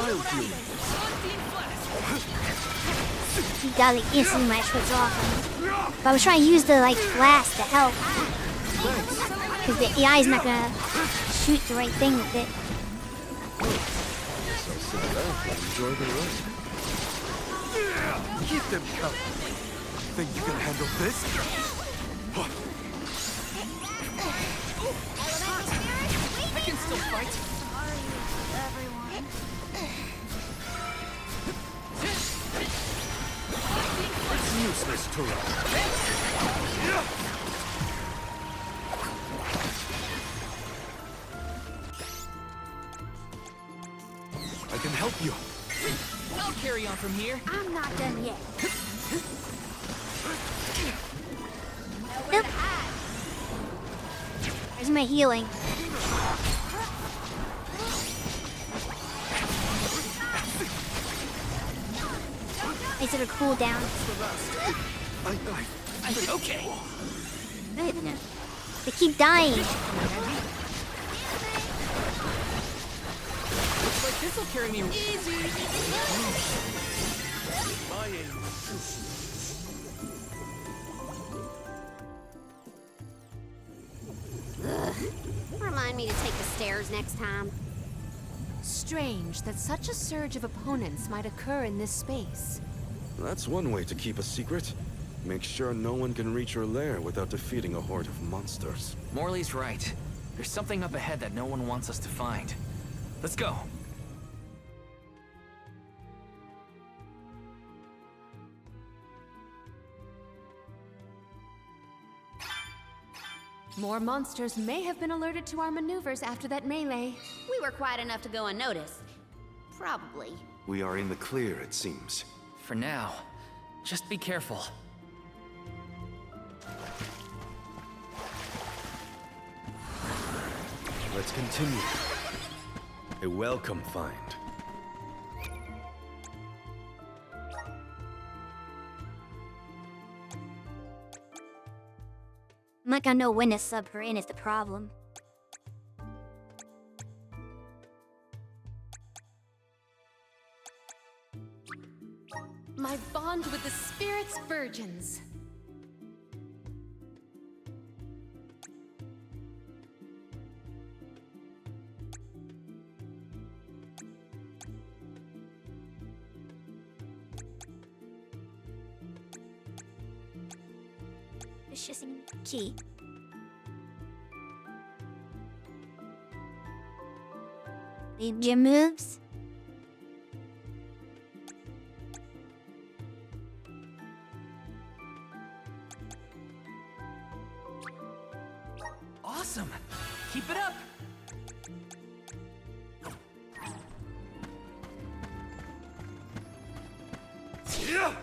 He got like instantly my switch off. But I was trying to use the like flask to help. Because the AI's not gonna shoot the right thing with it. So sit back and enjoy the ride. Keep them coming. Think you can handle this? I can still fight. It's useless to run. I can help you. I'll carry on from here. I'm not done yet. Nope. Where's my healing? Is it a cooldown? Okay. Good. They keep dying. Looks like this will carry me easy. Remind me to take the stairs next time. Strange that such a surge of opponents might occur in this space. That's one way to keep a secret. Make sure no one can reach your lair without defeating a horde of monsters. Morley's right. There's something up ahead that no one wants us to find. Let's go. More monsters may have been alerted to our maneuvers after that melee. We were quiet enough to go unnoticed. Probably. We are in the clear, it seems. For now, just be careful. Let's continue. A welcome find. I'm not gonna know when to sub her in is the problem. My bond with the spirit's virgins. Vicious and key. Lead gym moves. Awesome. Keep it up. Yeah.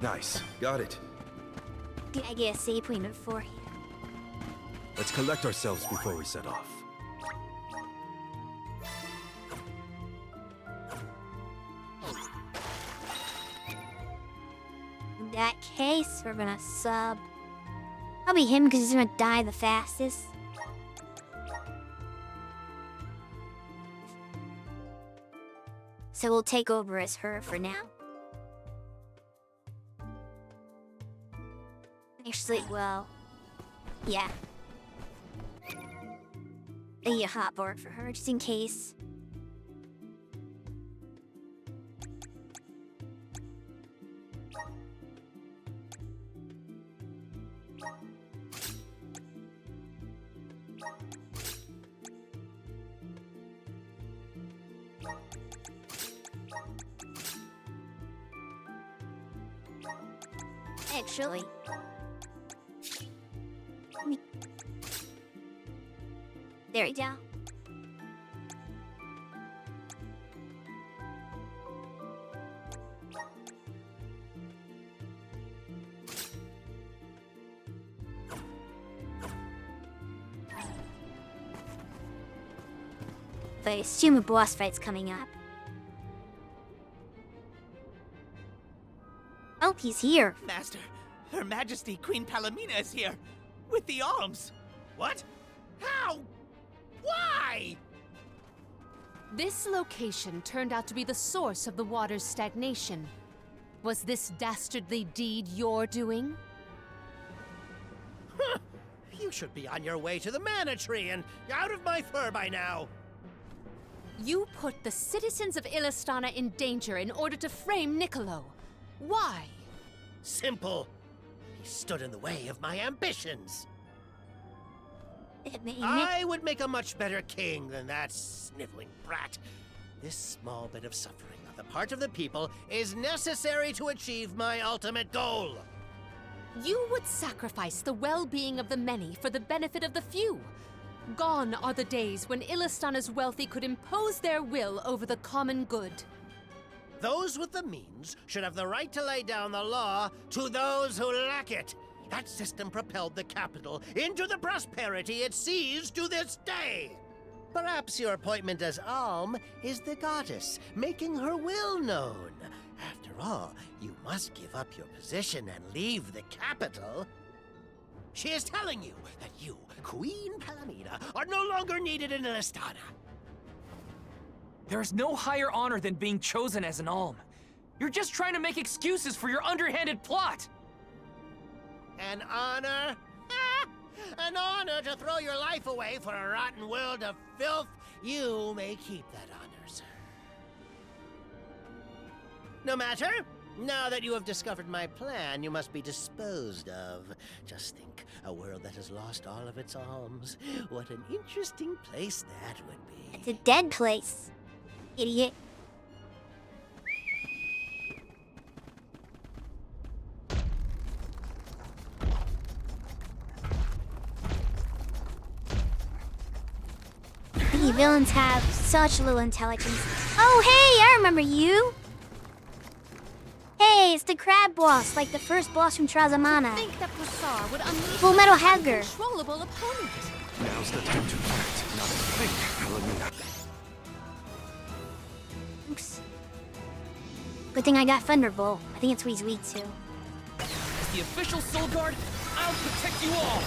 Nice. Got it. I get a save point before here. Let's collect ourselves before we set off. In that case, we're gonna sub. Probably him because he's gonna die the fastest. So we'll take over as her for now. Actually, well, yeah. I need a hot board for her just in case. Actually, there we go. But I assume a boss fight's coming up. Oh, he's here. Master, Her Majesty Queen Palomina is here, with the alms. What? How? Why? This location turned out to be the source of the water's stagnation. Was this dastardly deed your doing? You should be on your way to the mana tree and out of my fur by now. You put the citizens of Illistana in danger in order to frame Niccolo. Why? Simple. He stood in the way of my ambitions. I I would make a much better king than that sniveling brat. This small bit of suffering on the part of the people is necessary to achieve my ultimate goal. You would sacrifice the well-being of the many for the benefit of the few. Gone are the days when Illistana's wealthy could impose their will over the common good. Those with the means should have the right to lay down the law to those who lack it. That system propelled the capital into the prosperity it sees to this day. Perhaps your appointment as Alm is the goddess, making her will known. After all, you must give up your position and leave the capital. She is telling you that you, Queen Palomina, are no longer needed in Illistana. There is no higher honor than being chosen as an alm. You're just trying to make excuses for your underhanded plot. An honor? An honor to throw your life away for a rotten world of filth? You may keep that honor, sir. No matter. Now that you have discovered my plan, you must be disposed of. Just think, a world that has lost all of its alms. What an interesting place that would be. It's a dead place, idiot. The villains have such little intelligence. Oh, hey, I remember you. Hey, it's the crab boss, like the first boss from Trazamana. Think that Pasar would unleash Full Metal an Haggard. uncontrollable opponent. Now's the time to act, not think, Palomina. Oops. Good thing I got Thunderbolt. I think it's what he's weak to. As the official Soul Guard, I'll protect you all.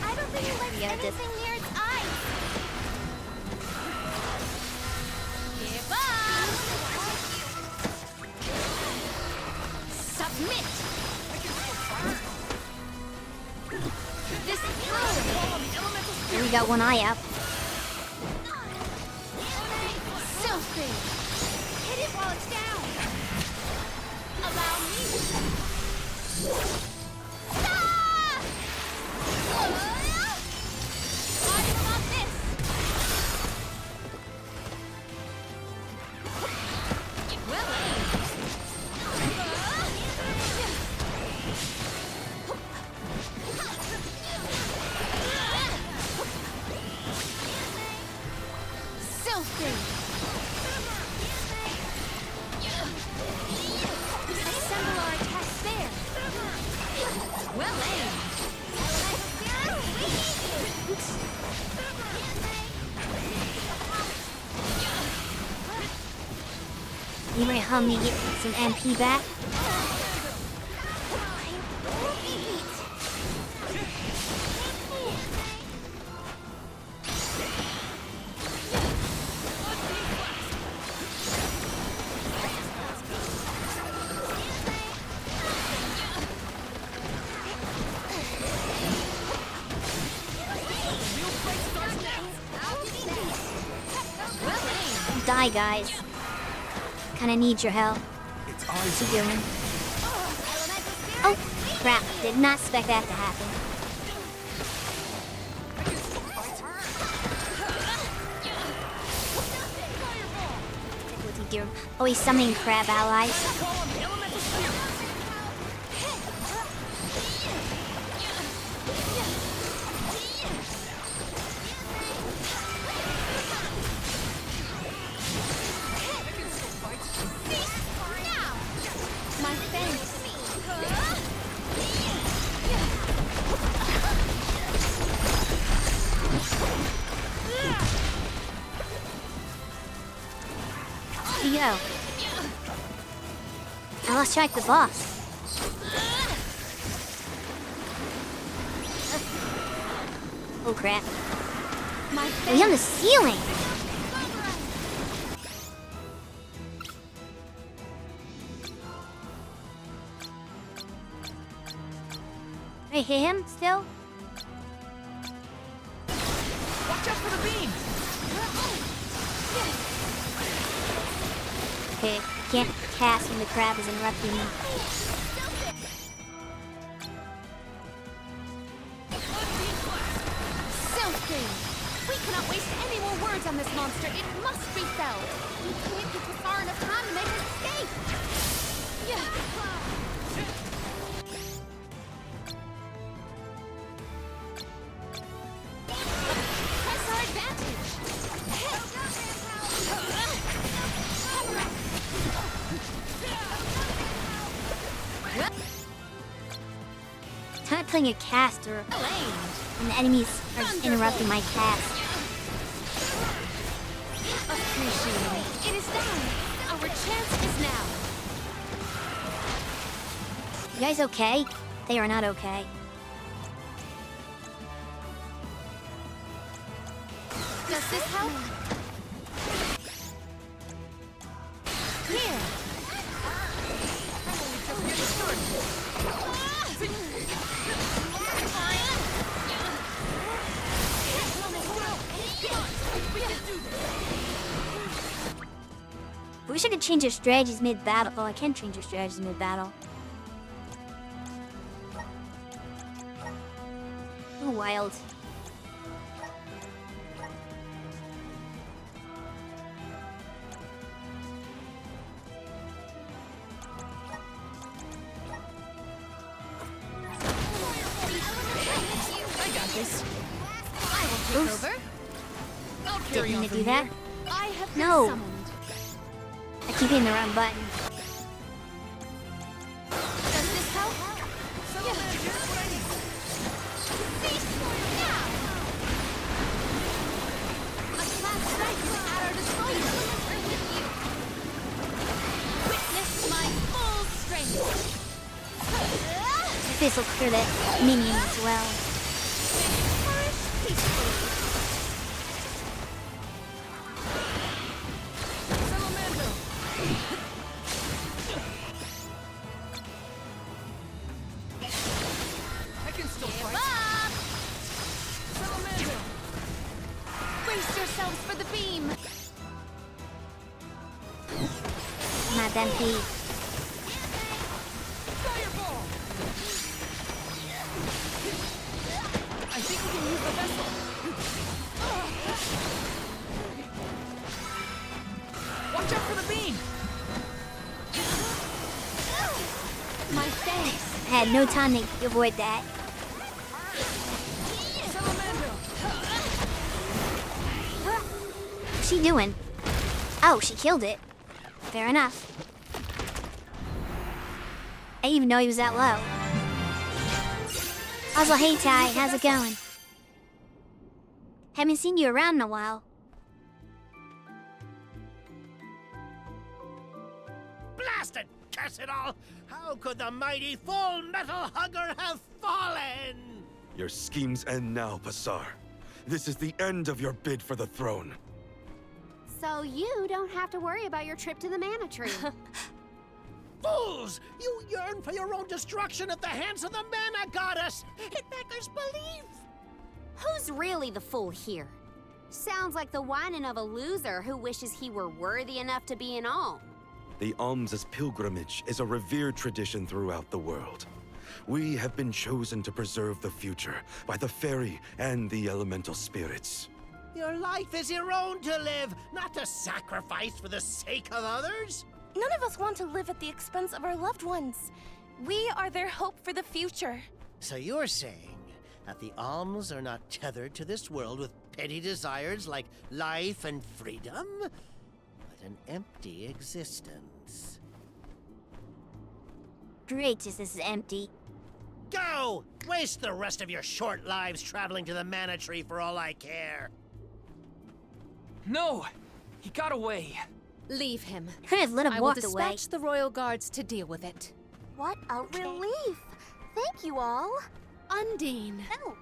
I don't think he likes anything near its eyes. Give up! Submit! This power! Here we got one eye up. Something! Hit it while it's down! Allow me! Ah! I don't want this! Well aimed! Something! Assemble our attacks there! You might help me get some MP back? Die, guys. Kinda need your help. What's you doing? Oh, crap. Did not expect that to happen. What's he doing? Oh, he's summoning crab allies. My thanks. Where'd he go? I lost track of the boss. Oh crap. Oh, he's on the ceiling! Did I hit him still? Watch out for the beam! Okay, I can't cast when the crab is interrupting me. Something! We cannot waste any more words on this monster. It must be felled. We can't give Cassar enough time to make an escape. Press our advantage. Time playing a caster when the enemies are just interrupting my cast. Appreciate it. It is done. Our chance is now. You guys okay? They are not okay. Does this help? Here. We should have changed our strategies mid-battle. Oh, I can change our strategies mid-battle. Oh, wild. I got this. I will take Oops. over. I'll carry Didn't on mean to from do that. here. I have been No. summoned. I keep hitting the wrong button. Does this help? A class strike is at our disposal. Witness my full strength. This will clear that minion as well. I can still Give fight. up! Brace yourselves for the beam. Not MP. Fireball! I think we can use the vessel. Watch out for the beam! My thanks. I had no time to avoid that. What's she doing? Oh, she killed it. Fair enough. I didn't even know he was that low. Also, hey Ty, how's it going? Haven't seen you around in a while. blast and curse it all! How could the mighty Full Metal Hugger have fallen? Your schemes end now, Pasar. This is the end of your bid for the throne. So you don't have to worry about your trip to the Mana Tree. Fools! You yearn for your own destruction at the hands of the Mana Goddess! It beggars belief! Who's really the fool here? Sounds like the whining of a loser who wishes he were worthy enough to be an alm. The alms' pilgrimage is a revered tradition throughout the world. We have been chosen to preserve the future by the fairy and the elemental spirits. Your life is your own to live, not to sacrifice for the sake of others. None of us want to live at the expense of our loved ones. We are their hope for the future. So you're saying that the alms are not tethered to this world with petty desires like life and freedom, but an empty existence. Great, this is empty. Go! Waste the rest of your short lives traveling to the Mana Tree for all I care. No! He got away. Leave him. Let him I will walk away. dispatch the royal guards to deal with it. What a relief! Thank you all. Undine. Oh.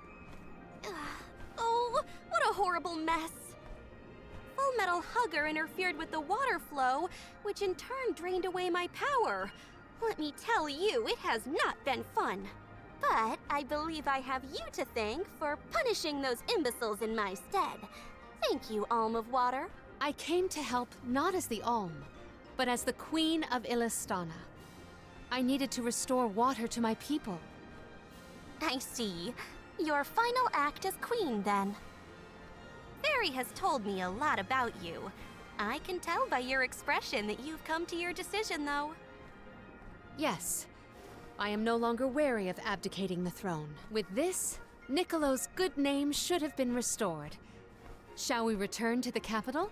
Oh, what a horrible mess. Full Metal Hugger interfered with the water flow, which in turn drained away my power. Let me tell you, it has not been fun. But I believe I have you to thank for punishing those imbeciles in my stead. Thank you, Alm of Water. I came to help not as the Alm, but as the Queen of Illistana. I needed to restore water to my people. I see. Your final act as queen, then. Fairy has told me a lot about you. I can tell by your expression that you've come to your decision, though. Yes. I am no longer wary of abdicating the throne. With this, Niccolo's good name should have been restored. Shall we return to the capital?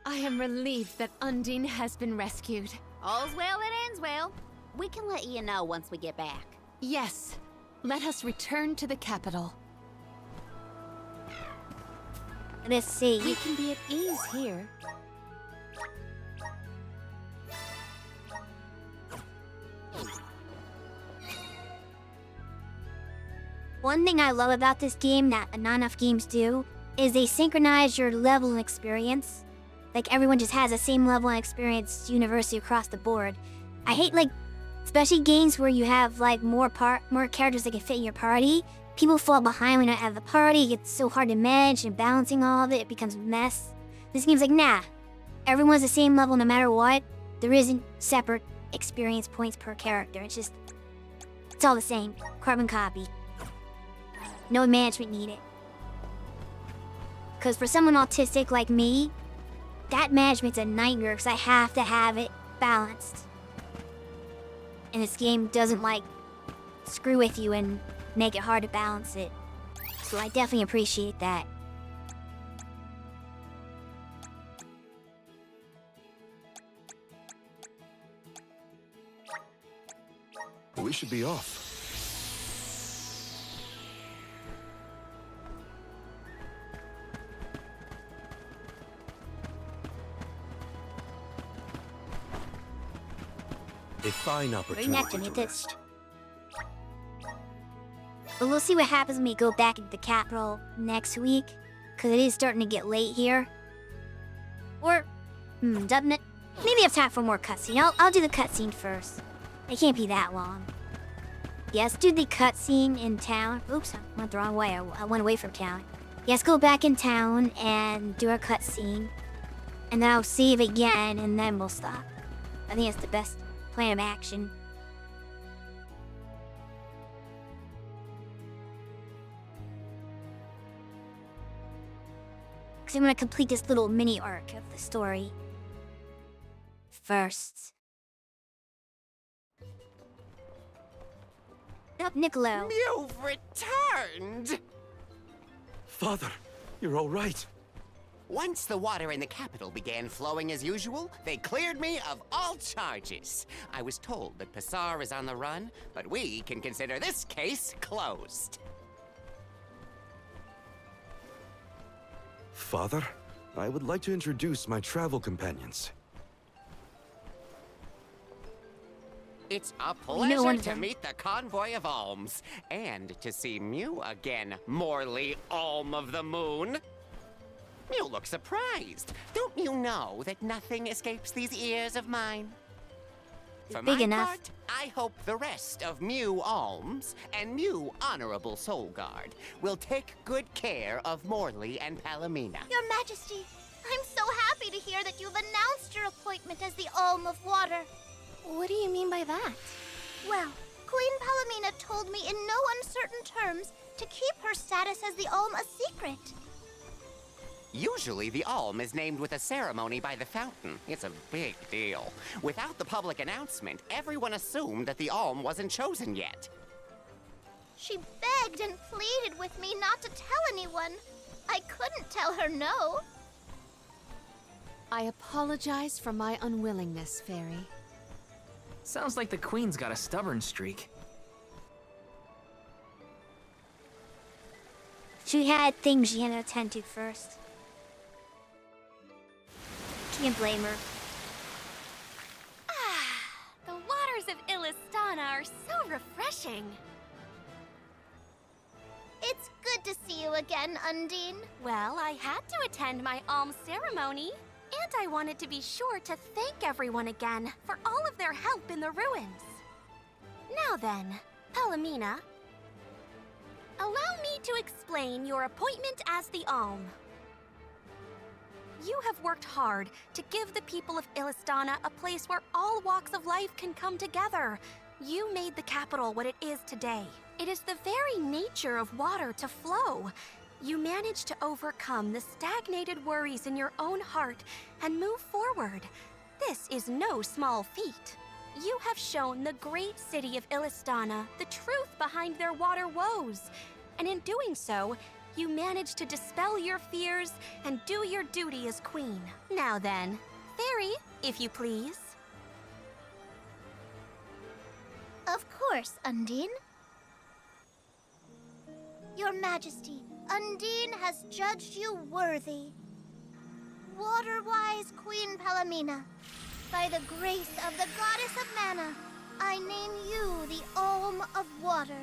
I am relieved that Undine has been rescued. All's well that ends well. We can let you know once we get back. Yes. Let us return to the capital. Let's see. We can be at ease here. One thing I love about this game that not enough games do is they synchronize your level and experience. Like everyone just has the same level and experience university across the board. I hate especially games where you have more characters that can fit in your party. People fall behind when you're at the party. It gets so hard to manage and balancing all of it. It becomes a mess. This game's like, nah. Everyone's the same level no matter what. There isn't separate experience points per character. It's all the same. Carbon copy. No management needed. Because for someone autistic like me, that management's a nightmare because I have to have it balanced. And this game doesn't screw with you and make it hard to balance it. So I definitely appreciate that. We should be off. A fine opportunity to rest. But we'll see what happens when we go back into the capital next week, because it is starting to get late here. Or, doesn't it? Maybe I have time for more cutscene. I'll do the cutscene first. It can't be that long. Yes, do the cutscene in town. Oops, I went the wrong way. I went away from town. Yes, go back in town and do our cutscene. And then I'll save again, and then we'll stop. I think it's the best plan of action. Because I'm going to complete this little mini arc of the story first. Up, Niccolo. You've returned! Father, you're all right. Once the water in the capital began flowing as usual, they cleared me of all charges. I was told that Passar is on the run, but we can consider this case closed. Father, I would like to introduce my travel companions. It's a one pleasure of to them. meet the convoy of alms, and to see Mew again, Morley Alm of the Moon. Mew looks surprised. Don't you know that nothing escapes these ears of mine? For Big my enough. part, I hope the rest of Mew Alms and Mew Honorable Soul Guard will take good care of Morley and Palomina. Your Majesty, I'm so happy to hear that you've announced your appointment as the Alm of Water. What do you mean by that? Well, Queen Palomina told me in no uncertain terms to keep her status as the Alm a secret. Usually, the Alm is named with a ceremony by the fountain. It's a big deal. Without the public announcement, everyone assumed that the Alm wasn't chosen yet. She begged and pleaded with me not to tell anyone. I couldn't tell her no. I apologize for my unwillingness, Fairy. Sounds like the Queen's got a stubborn streak. She had things she had to attend to first. Can't blame her. The waters of Illistana are so refreshing. It's good to see you again, Undine. Well, I had to attend my alms ceremony, and I wanted to be sure to thank everyone again for all of their help in the ruins. Now then, Palomina, allow me to explain your appointment as the alm. You have worked hard to give the people of Illistana a place where all walks of life can come together. You made the capital what it is today. It is the very nature of water to flow. You managed to overcome the stagnated worries in your own heart and move forward. This is no small feat. You have shown the great city of Illistana the truth behind their water woes. And in doing so, you managed to dispel your fears and do your duty as queen. Now then, Fairy, if you please. Of course, Undine. Your Majesty, Undine has judged you worthy. Water-wise Queen Palomina, by the grace of the Goddess of Mana, I name you the Alm of Water.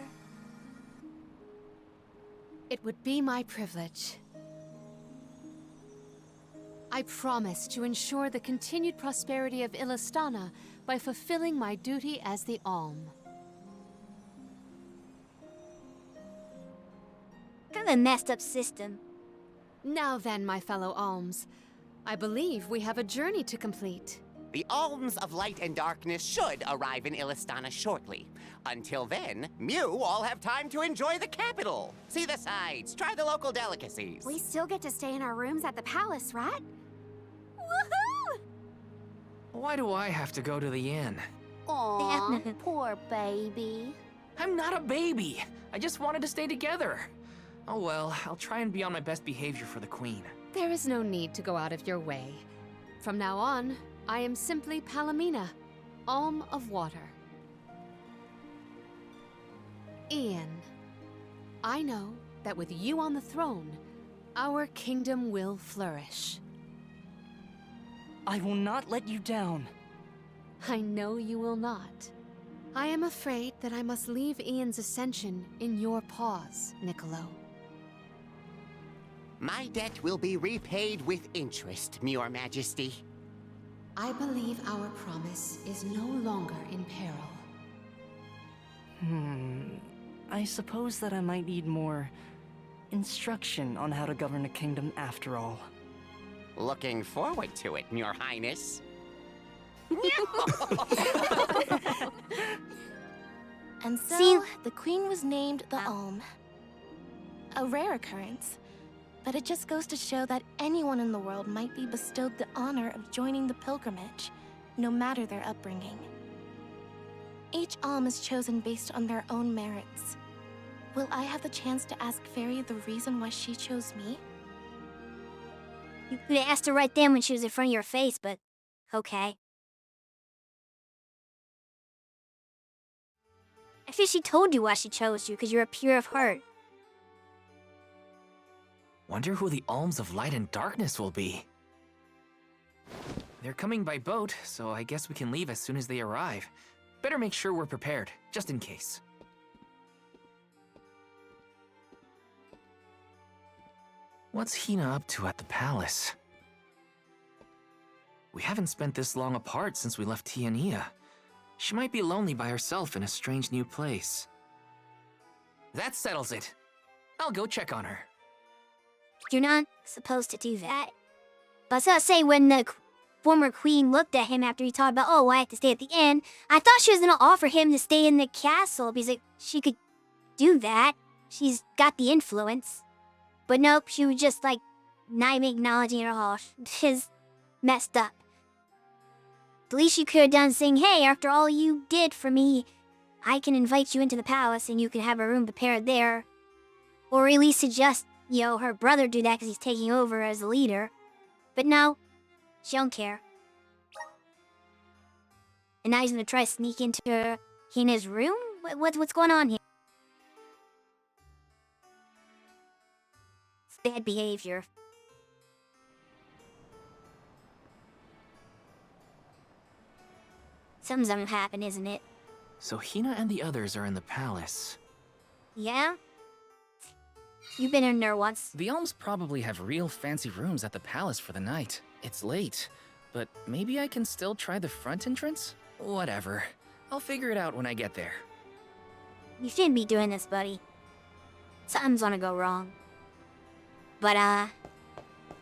It would be my privilege. I promise to ensure the continued prosperity of Illistana by fulfilling my duty as the Alm. Kind of a messed up system. Now then, my fellow Alms, I believe we have a journey to complete. The Alms of Light and Darkness should arrive in Illistana shortly. Until then, Mew all have time to enjoy the capital. See the sights, try the local delicacies. We still get to stay in our rooms at the palace, right? Woohoo! Why do I have to go to the inn? Aw, poor baby. I'm not a baby. I just wanted to stay together. Oh well, I'll try and be on my best behavior for the Queen. There is no need to go out of your way. From now on, I am simply Palomina, Alm of Water. Ian, I know that with you on the throne, our kingdom will flourish. I will not let you down. I know you will not. I am afraid that I must leave Ian's ascension in your paws, Niccolo. My debt will be repaid with interest, Your Majesty. I believe our promise is no longer in peril. I suppose that I might need more instruction on how to govern a kingdom after all. Looking forward to it, Your Highness. And so, See- the queen was named the Alm. A rare occurrence, but it just goes to show that anyone in the world might be bestowed the honor of joining the pilgrimage, no matter their upbringing. Each Alm is chosen based on their own merits. Will I have the chance to ask Fairy the reason why she chose me? You could have asked her right then when she was in front of your face, but okay. I feel she told you why she chose you, because you're a pure of heart. Wonder who the Alms of Light and Darkness will be. They're coming by boat, so I guess we can leave as soon as they arrive. Better make sure we're prepared, just in case. What's Hina up to at the palace? We haven't spent this long apart since we left Tiania. She might be lonely by herself in a strange new place. That settles it. I'll go check on her. You're not supposed to do that. But I was gonna say, when the former queen looked at him after he talked about, oh, I have to stay at the inn, I thought she was gonna offer him to stay in the castle because like, she could do that. She's got the influence. But nope, she was just like, not even acknowledging her all. She's messed up. The least you could have done is saying, hey, after all you did for me, I can invite you into the palace and you can have a room prepared there. Or at least suggest, her brother do that because he's taking over as the leader. But no, she don't care. And now he's gonna try to sneak into Hina's room? What's going on here? It's bad behavior. Something's gonna happen, isn't it? So Hina and the others are in the palace. Yeah? You've been in there once. The Alms probably have real fancy rooms at the palace for the night. It's late, but maybe I can still try the front entrance? Whatever. I'll figure it out when I get there. You shouldn't be doing this, buddy. Something's gonna go wrong. But,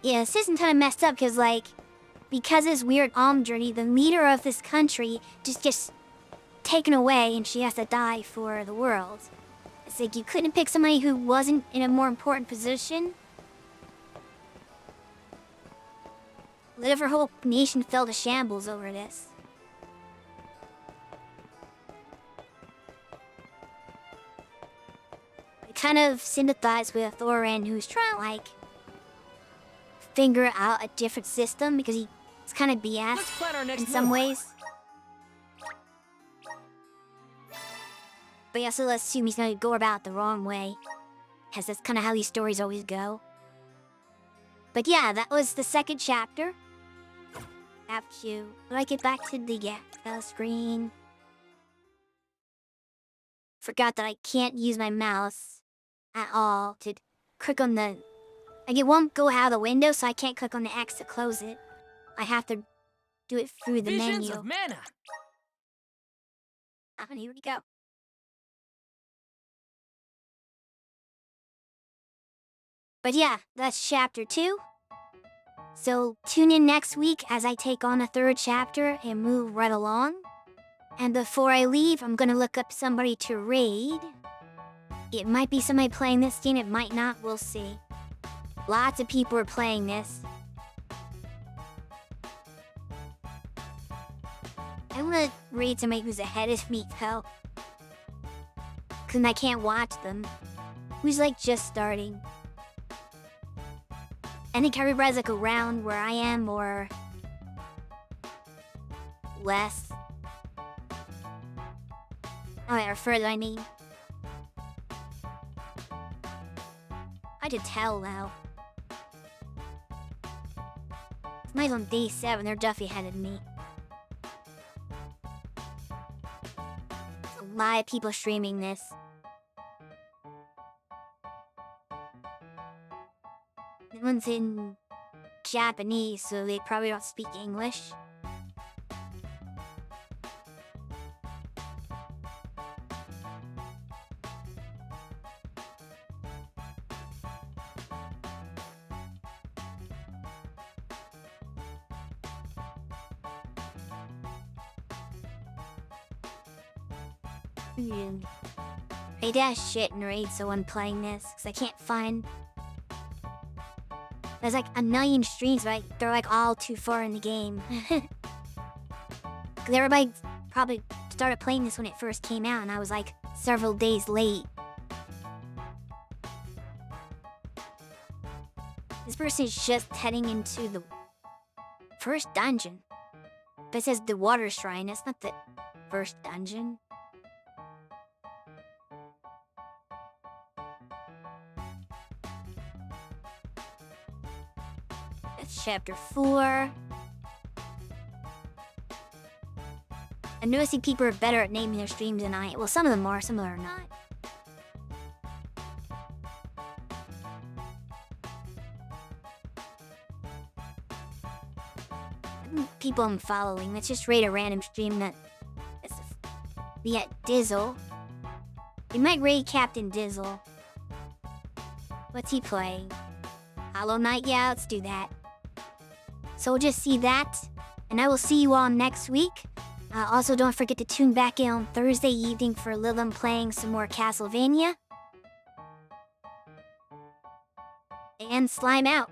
yeah, this isn't kinda messed up, because this weird Alm journey, the leader of this country just gets taken away and she has to die for the world. It's like you couldn't pick somebody who wasn't in a more important position. What if her whole nation fell to shambles over this? I kind of sympathize with Thorin, who's trying to, figure out a different system because it's kind of BS in some ways. But yeah, so let's assume he's gonna go about it the wrong way. Because that's kind of how these stories always go. But yeah, that was the second chapter. Have to... When I get back to the screen... Forgot that I can't use my mouse at all to click on the... it won't go out of the window, so I can't click on the X to close it. I have to do it through the menu. Visions of mana! And here we go. But yeah, that's chapter 2. So tune in next week as I take on a third chapter and move right along. And before I leave, I'm gonna look up somebody to raid. It might be somebody playing this game, it might not, we'll see. Lots of people are playing this. I'm gonna raid somebody who's ahead of me, though. Cause I can't watch them. Who's just starting. I think everybody's around where I am, or less. Or further, I mean. I could tell now. Somebody's on day 7, they're definitely ahead of me. A lot of people streaming this. That one's in Japanese, so they probably don't speak English. I dash shit and raid someone playing this, because I can't find... There's a million streams, but they're all too far in the game. Because everybody probably started playing this when it first came out, and I was several days late. It's person's just heading into the first dungeon. But it says the water shrine. That's not the first dungeon. That's chapter 4. I'm noticing people are better at naming their streams than I am. Well, some of them are, some of them are not. People I'm following. Let's just rate a random stream that is be at Dizzle. We might raid Captain Dizzle. What's he playing? Hollow Knight? Yeah, let's do that. So we'll just see that, and I will see you all next week. Also, don't forget to tune back in on Thursday evening for Lilum playing some more Castlevania. And Slime out.